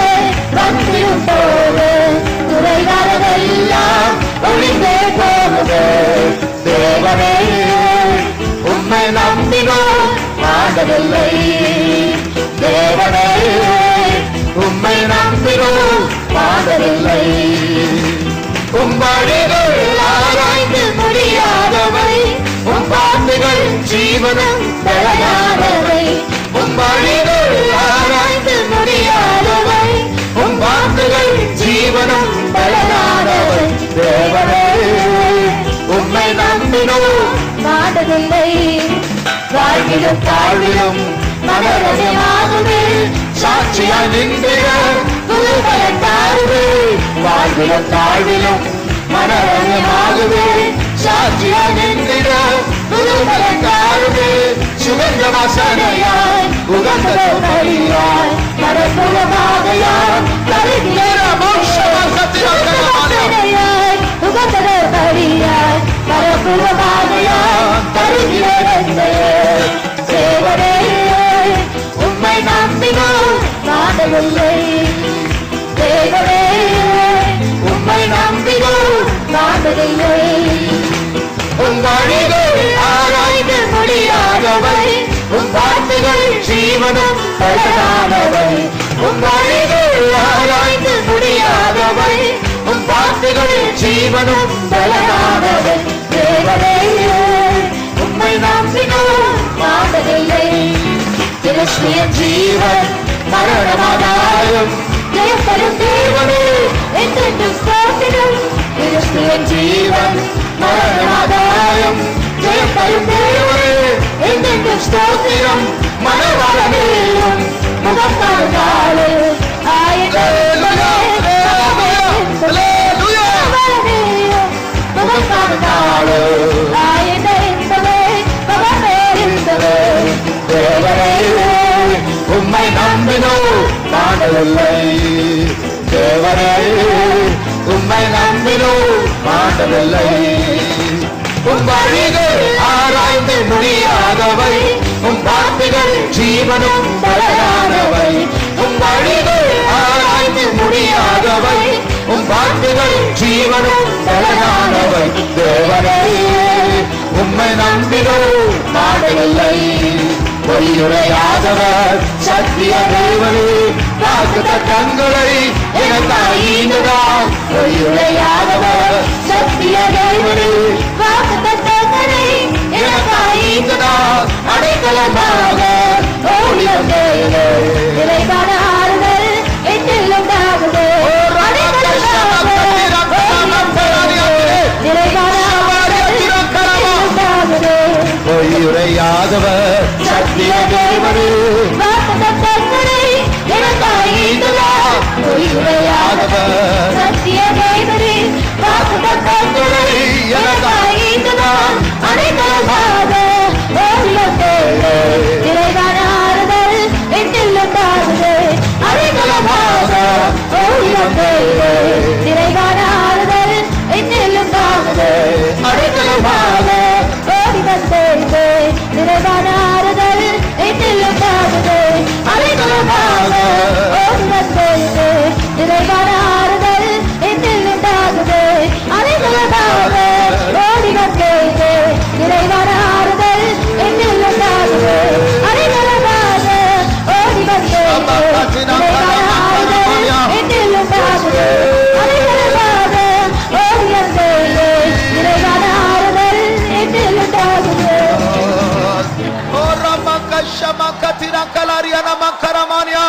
வந்திடும் போது துறைகாரதெல்லாம் ஒளிந்தே போகுது. தேவனே உம்மை நம்பினோர் மாண்டதில்லை, தேவனே உம்மை நம்பினோர் மாண்டதில்லை. உம் வழிகள் ஆராய்ந்து முடியாதவை, உம் வார்த்தைகள் ஜீவனும் பலனானவை. உம் வழிகள் ஆராய்ந்து முடியாதவை, உம் வார்த்தைகள் ஜீவனும் பலனானவை. தேவனே உம்மை நம்பினோர் மாண்டதில்லை, வாழ்விலும் தாழ்விலும் மனரசமாகுமே. சாட்சியாய் நின்றிட புதுபலன் தாருவே. வாழ்விலும் தாழ்விலும் மனரசமாகவே சாட்சியாய் நின்றிட புதுபலன் தாருவே. சுகந்த வாசனையாய் உகந்த பலியாய் மரபுறமாகையாய் கருகிலேற வாசனையாய் உகந்த பலியாய் மரபுறமாகையாய் கருகிலேறே. தேவனே உம்மை நம்பினோர் மாண்டதில்லை, தேவனே உம்மை நம்பினோர் மாண்டதில்லை. உம் வழிகள் ஆராய்ந்து முடியாதவை, உம் வார்த்தைகள் ஜீவனும் பலனானவை. உம் வழிகள் ஆராய்ந்து முடியாதவை, உம் வார்த்தைகள் ஜீவனும் பலனானவை. தேவனே உம்மை நம்பினோர் மாண்டதில்லை, கிறிஸ்திய ஜீவன் மரணமாதாயம் ஜெயப்படும் தேவனே என்றென்றும் ஸ்தோத்திரம். கிறிஸ்துவின் ஜீவன் மரணமாதாயம் ஜெயம் தரும் தேவனே என்றென்றும் ஸ்தோத்திரம் மனவரமேலும் முகம் காணாலே முகம் காணாலே தேவனே உம்மை நம்பினோ மாண்டவில்லை தேவனே உம்மை நம்பினோ மாண்டவில்லை உம் வழிகள் ஆராய்ந்து முடியாதவை உம் வார்த்தைகள் ஜீவனும் பலனானவை உம் வழிகள் ஆராய்ந்து முடியாதவை உம் வார்த்தைகள் ஜீவனும் பலனானவை தேவனே உம்மை நம்பினோ மாண்டவில்லை பொய்யுரையாதவர் சத்திய தேவனே வாக்குத்தத்தங்களை எனக்காயினதால் பொய்யுரையாதவர் சத்திய தேவனே வாக்குத்தத்தங்களை எனக்காயினதால் அடைக்கலமாக ஓடி வந்தேனே இறைவன ஆறுதல் என்னில் உண்டாகுதே அடைக்கலமாக இறைவன பொய்யுரையாதவர் சத்திய தேவனே வாக்குத்தத்தங்களை எனக்காயினதால் பொய்யுரையாதவர் சத்திய தேவனே வாக்குத்தத்தங்களை எனக்காயினதால் அடைக்கலமாக ஓடி வந்தேனே இறைவன ஆறுதல் என்னில் உண்டாகுதே அடைக்கலமாக ஓடி வந்தேனே இறைவன ஆறுதல் என்னில் உண்டாகுதே அடைக்கலமாக ஓடி வந்தேனே இறைவன ஆறுதல் என்னில் உண்டாகுதே அடைக்கலமாக ஓடி வந்தேனே இறைவன ஆறுதல் என்னில் உண்டாகுதே அடைக்கலமாக ஓடி வந்தேனே இறைவன ஆறுதல் என்னில் உண்டாகுதே அடைக்கலமாக ஓடி வந்தேனே இறைவன ஆறுதல் என்னில் உண்டாகுதே அடைக்கலமாக ஓடி வந்தேனே இறைவன ஆறுதல் என்னில் உண்டாகுதே ஓ ரமகஷமகதிர கலரியன மக்கரமானியா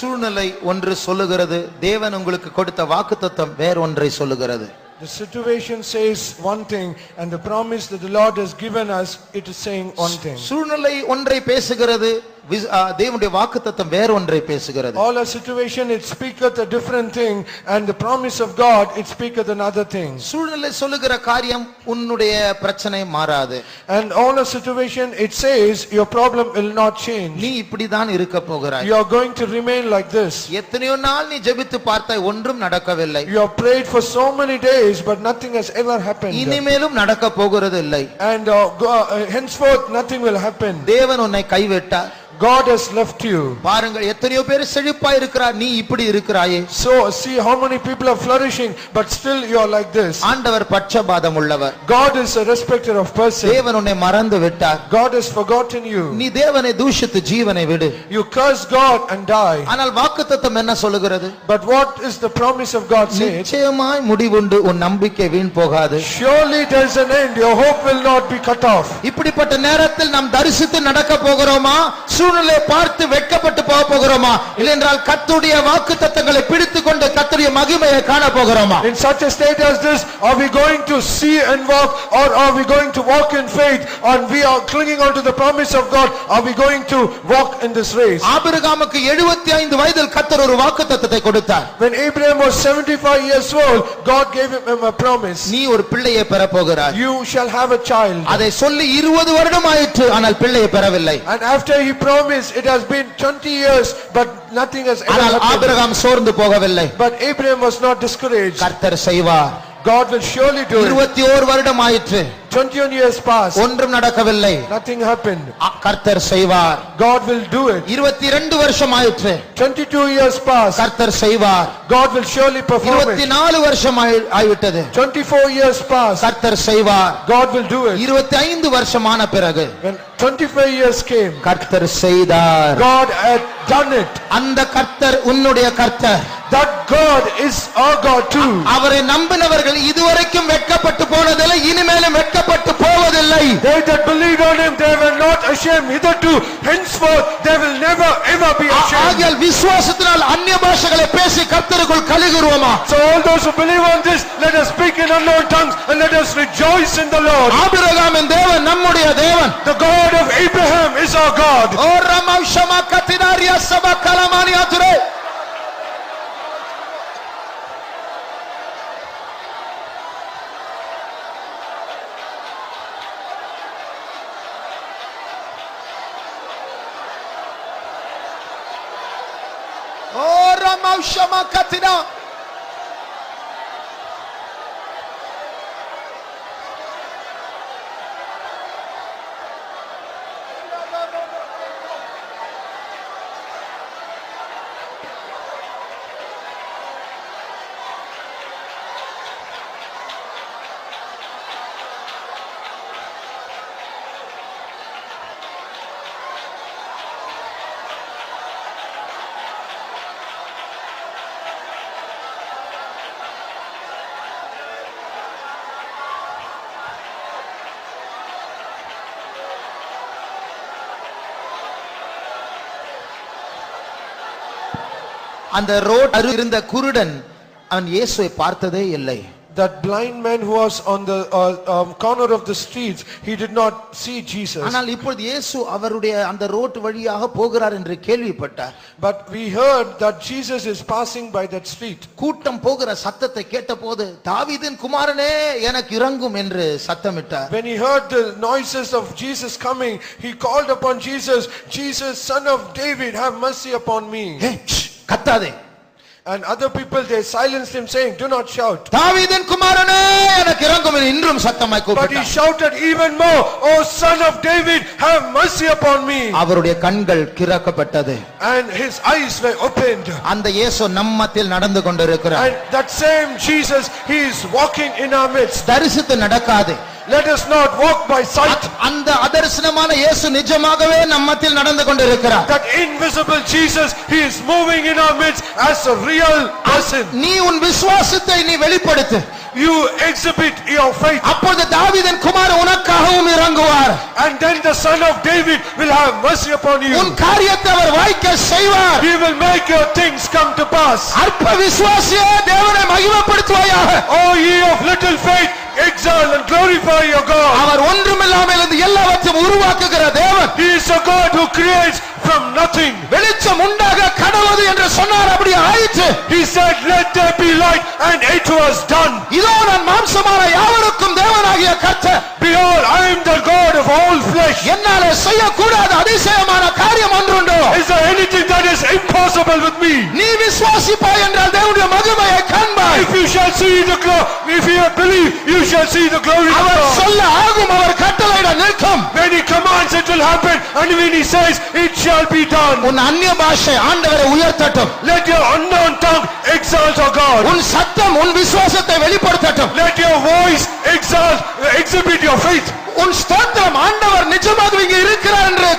சூழ்நிலை ஒன்று சொல்லுகிறது, தேவன் உங்களுக்கு கொடுத்த வாக்குத்தத்தம் வேறொன்றை சொல்லுகிறது. The situation says one thing and the promise that the Lord has given us, it is saying one thing. சூழ்நிலை ஒன்றை பேசுகிறது, தேவனுடைய வாக்குத்தத்தம் வேறொன்றை பேசுகிறது. All a situation it speaketh a different thing and the promise of God it speaketh another thing. சூழ்நிலை சொல்லுகிற காரியம் உன்னுடைய பிரச்சனை மாறாது. And all a situation it says your problem will not change. நீ இப்படிதான் இருக்க போகிறாய். You are going to remain like this. எத்தனையோ நாள் நீ ஜெபித்து பார்த்தாய், ஒன்றும் நடக்கவில்லை. You have prayed for so many days but nothing has ever happened. இனிமேலும் நடக்க போகிறது இல்லை. And henceforth nothing will happen. தேவன் உன்னை கைவிட்டார். God has left you. பாருங்கள், எத்தனையோ பேர் செழிப்பாய் இருக்கிறார், நீ இப்படி இருக்கிறாயே. So see how many people are flourishing but still you are like this. ஆண்டவர் பட்சபாதம் உள்ளவர். God is a respecter of person. தேவன் உன்னை மறந்து விட்டார். God has forgotten you. நீ தேவனை தூஷித்து ஜீவனை விடு. You curse God and die. ஆனால் வாக்குத்தத்தம் என்ன சொல்லுகிறது? But what is the promise of God saying? நிச்சயமாய் முடிவுண்டு, உன் நம்பிக்கை வீண் போகாது. Surely there is an end, your hope will not be cut off. இப்படிப்பட்ட நேரத்தில் நாம் தரிசித்து நடக்க போகிறோமா? சூழ்நிலை பார்த்து வெட்கப்பட்டு போக போகிறோமா இல்லை என்றால் கர்த்தருடைய வாக்குத்தத்தங்களை பிடித்துக்கொண்டு கர்த்தருடைய மகிமையை காண போகிறோமா? In such a state as this, are we going to see and walk, or are we going to walk in faith, and we are clinging on to the promise of God? Are we going to walk in this race? ஆபிரகாமுக்கு 75 வயதில் கர்த்தர் ஒரு வாக்குத்தத்தத்தை கொடுத்தார். When Abraham was 75 years old, God gave him a promise. நீ ஒரு பிள்ளையை பெற போகிறாய். You shall have a child. அதை சொல்லி 20 வருடம் ஆயிற்று, ஆனால் பிள்ளையை பெறவில்லை. And after he promised, it has been 20 years, but nothing has ever ஆனால் happened. ஆபிரகாம் சோர்ந்து போகவில்லை. But Abraham was not discouraged. கர்த்தர் செய்வார். God will surely do it. 21 வருடம் ஆயிற்று, 21 years passed. ஒன்றும் நடக்கவில்லை. Nothing happened. கர்த்தர் செய்வார். God will do it. 22 வருஷம் ஆயிற்று, 22 years passed. கர்த்தர் செய்வார். God will surely perform it. 24 வருஷம் ஆயிவிட்டது, 24 years passed. கர்த்தர் செய்வார். God will do it. 25 வருஷமான பிறகு When 25 years came, கர்த்தர் செய்தார். God had done it. அந்த கர்த்தர் உன்னுடைய கர்த்தர். That God is our God too. அவரை நம்பினவர்கள் இதுவரைக்கும் வெட்கப்பட்டு போனதில்லை, இனிமேலும் வெட்கப்பட்டு போவதில்லை. They that believe on him, they were not ashamed hitherto, henceforth they will never ever be ashamed. ஆகையால் விசுவாசத்தினால் அந்நிய பாஷைகளை பேசி கர்த்தருக்குள் கலிகூறுவோமா? So all those who believe on this, let us speak in unknown tongues and let us rejoice in the Lord. ஆபிரகாமின் தேவன் நம்முடைய தேவன். The God of Abraham is our God. ஓ ரமௌஷமா கத்தினாரியா சபா கலமானியா துரே. Oh, Ramaushama Katina. அந்த ரோட் அருகில் இருந்த குருடன் அவன் இயேசுவை பார்த்ததே இல்லை. That blind man who was on the corner of the streets, he did not see Jesus. ஆனால் இப்பொழுது இயேசு அவருடைய அந்த ரோட் வழியாக போகிறார் என்று கேள்விப்பட்டார். But we heard that Jesus is passing by that street. கூட்டம் போகிற சத்தத்தை கேட்டபோது தாவீதின் குமாரனே எனக்கு இரங்கும் என்று சத்தமிட்டார். When he heard the noises of Jesus coming, he called upon Jesus, Jesus, son of David, have mercy upon me. கத்தாதே. And other people, they silenced him saying, do not shout. தாவீதின் குமாரனே எனக்கு இரங்கும் என்று இன்றும் சத்தமாய் But he கூப்பிட்டார். shouted even more, oh son of David, have mercy upon me. அவருடைய கண்கள் திறக்கப்பட்டது. And his eyes were opened. அந்த இயேசு நம்மத்தில் நடந்து கொண்டிருக்கிறார். And that same Jesus, he is walking in our midst. தரிசித்து நடக்காதே. Let us not walk by sight. அந்த அதர்சனமான இயேசு நிஜமாகவே நம்மத்தில் நடந்து கொண்டிருக்கிறார். That invisible Jesus, he is moving in our midst as a real person. நீ உன் விசுவாசத்தை நீ வெளிப்படுத்து. You exhibit your faith. அப்பொழுது தாவீதின் குமாரன் உனக்காகவும் இறங்குவார். And then the son of David will have mercy upon you. உன் காரியத்தை அவர் வாய்க்க செய்வார். He will make your things come to pass. அற்ப விசுவாசியே தேவனை மகிமைப்படுத்துவாயாக. Oh ye of little faith, exalt and glorify your God. அவர் ஒன்றுமில்லாமல் இருந்து எல்லாவற்றையும் உருவாக்குகிற தேவன். He is a God who creates from nothing. வெளிச்சம் உண்டாக கடவுது என்று சொன்னார், அப்படியே ஆயிற்று. He said, let there be light, and it was done. இதோ நான் மாம்சமான யாவருக்கும் தேவனாகிய கர்த்தர். Behold, I am the God of all flesh. என்னாலே செய்யக்கூடாத அதிசயமான காரியம் ஒன்றுண்டோ? Is there anything that is impossible with me? நீ விசுவாசிப்பாய் என்றால் தேவனுடைய மகிமையை காண்பாய். If you shall see the glory, if you believe, you shall see the glory of our God. சொல்ல ஆகும், அவர் கட்டளையிட நிற்கும். When he commands, it will happen, and when he says, it shall be done. உன் அந்நிய பாஷை ஆண்டவரை உயர்த்தட்டும். Let your unknown tongue exalt our God. உன் சத்தம் உன் விசுவாசத்தை வெளிப்படுத்தட்டும். Let your voice exhibit your faith. உன் ஸ்தோத்திரம் ஆண்டவர் நிஜமாக இங்கே இருக்கிறார் என்று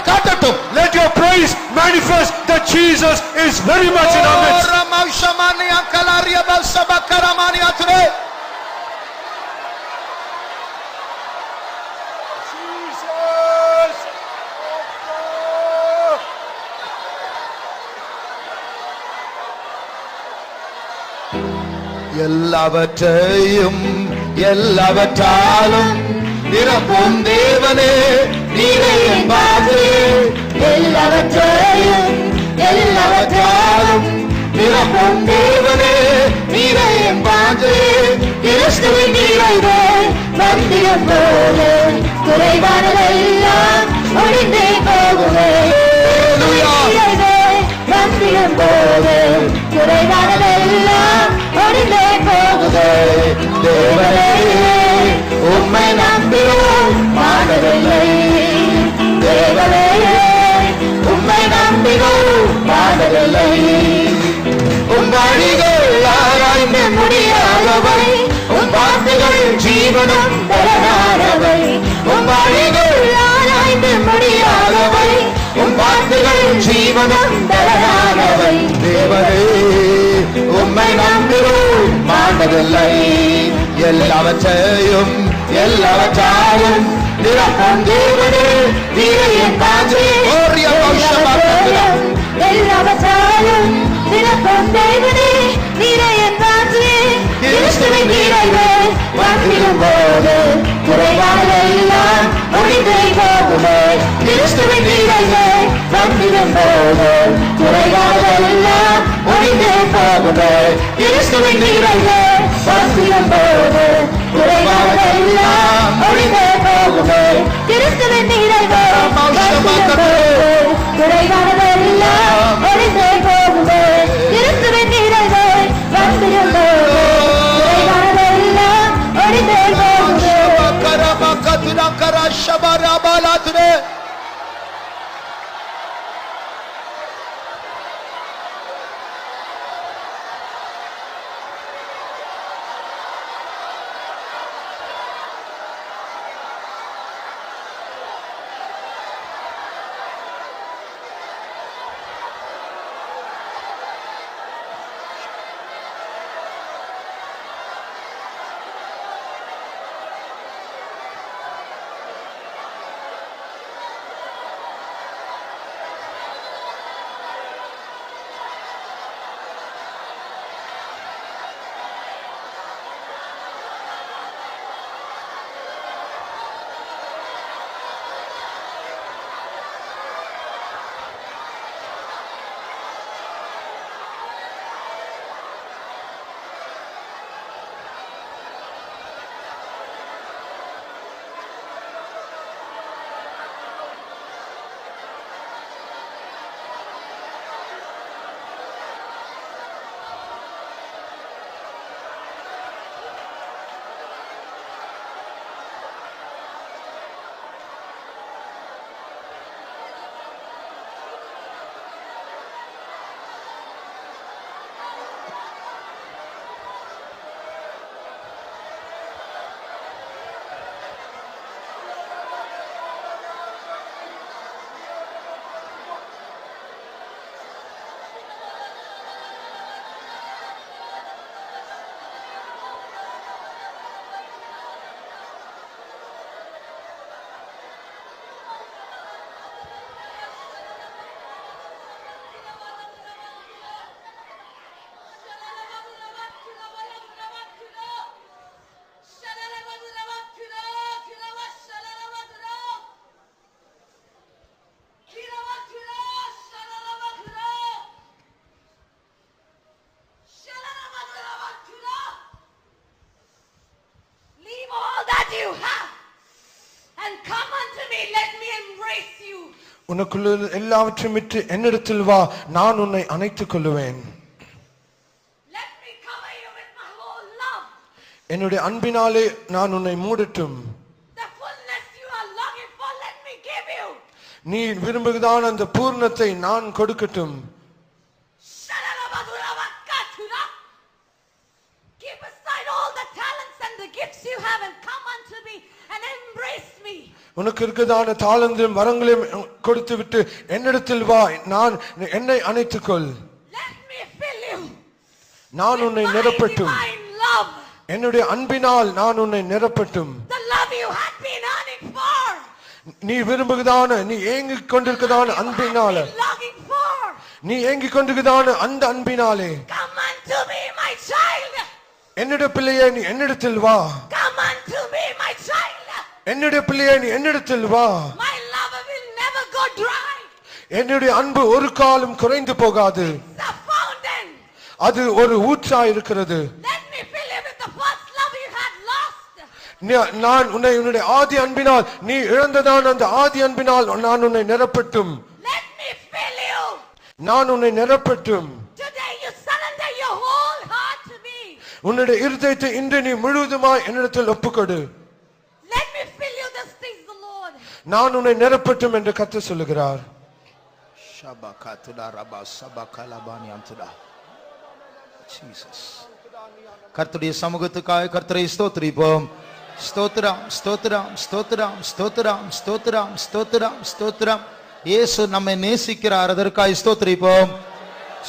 காட்டட்டும். Let your praise manifest that Jesus is very much in our midst. எல்லாவற்றையும் எல்லாவற்றாலும் நிரப்பும் தேவனே நீரே என் வாஞ்சை. எல்லாவற்றையும் எல்லாவற்றாலும் நிரப்பும் தேவனே நீரே என் வாஞ்சை. கிறிஸ்துவின் நிறைவே வந்திடும் போது குறைவானதெல்லாம் ஒழிந்தே போகுமே. நிறைவே வந்திடும் போது குறைவானதெல்லாம் ஒழிந்தே போகுமே. தேவனே உம்மை நம்பினோம் மாறவில்லை. தேவனே உம்மை நம்பினோம் மாறவில்லை. உம் வழிகள் ஆராய்ந்து முடியாதவை, உம் வார்த்தைகள் ஜீவனும் பலனானவை. உம் வழிகள் ஆராய்ந்து முடியாதவை, உம் வார்த்தைகள் ஜீவனும் பலனானவை. தேவனே உம்மை நம்பினோம் மாறவில்லை. எல்லாவற்றையும் எல்லாவற்றாலும் நிரப்பும் தேவனே நீரே என் வாஞ்சை. எல்லாவற்றாலும் நிரப்பும் தேவனே நீரே என் வாஞ்சை. கிறிஸ்துவின் நிறைவே வந்திடும் போது குறைவானதெல்லாம் ஒழிந்தே போகுமே. கிறிஸ்துவின் நிறைவே வந்திடும் போது குறைவானதெல்லாம் ஒழிந்தே போகுமே. கிறிஸ்துவின் நிறைவே வந்திடும் போது குறைவானதெல்லாம் ஒழிந்தே போகுமே. கிறிஸ்துவின் நிறைவே வந்திடும் போது குறைவானதெல்லாம் ஒழிந்தே போகுமே. கிறிஸ்துவின் நிறைவே வந்திடும் போது குறைவானதெல்லாம் ஒழிந்தே போகுமே. உனக்குள்ள எல்லாவற்றையும் விட்டு என்னிடத்தில் வா, நான் உன்னை அணைத்துக் கொள்ளுவேன். என்னுடைய அன்பினாலே நான் உன்னை மூடட்டும். நீ விரும்புகிறான் அந்த பூர்ணத்தை நான் கொடுக்கட்டும். உனக்கு இருக்கதான தாளந்தையும் வரங்களையும் கொடுத்து விட்டு என்னிடத்தில் வா, நான் என்னை அணைத்துக்கொள். நான் உன்னை நிரப்பட்டும். என்னுடைய அன்பினால் நான் உன்னை நிரப்பட்டும். நீ விரும்புகிறதான, நீ ஏங்கிக் கொண்டிருக்கதான அன்பினால, நீ ஏங்கிக் கொண்டிருக்கதான அந்த அன்பினாலே என்னுடைய பிள்ளையே நீ என்னிடத்தில் வா. Come unto me, my child. என்னுடைய பிள்ளையே நீ என்னிடத்தில் வா. My love will never go dry. என்னுடைய அன்பு ஒரு காலம் குறைந்து போகாது. It's a fountain. அது ஒரு ஊற்றா இருக்கிறது. Let me fill you with the first love you had lost. நான் உன்னுடைய ஆதி அன்பினால் நீ இழந்ததான் அந்த ஆதி அன்பினால் நான் உன்னை நிரப்பட்டும். Let me fill you. நான் உன்னை நிரப்பட்டும். Today you surrender your whole heart to me. உன்னுடைய இருதயத்தை இன்று நீ முழுவதுமாய் என்னிடத்தில் ஒப்புக்கொடு. Let me fill you, this things the Lord. நான் உன்னை நிரப்பட்டும் என்று கர்த்தர் சொல்லுகிறார். Jesus. கர்த்தருடைய சமூகத்துக்காக கர்த்தரை ஸ்தோத்திரிப்போம். ஸ்தோத்திரம் ஸ்தோத்திரம் ஸ்தோத்திரம் ஸ்தோத்திரம் ஸ்தோத்திரம் ஸ்தோத்திரம் ஸ்தோத்திரம். இயேசு நம்மை நேசிக்கிறார், அதற்காக ஸ்தோத்திரிப்போம்.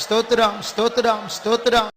ஸ்தோத்திரம் ஸ்தோத்திரம் ஸ்தோத்திரம்.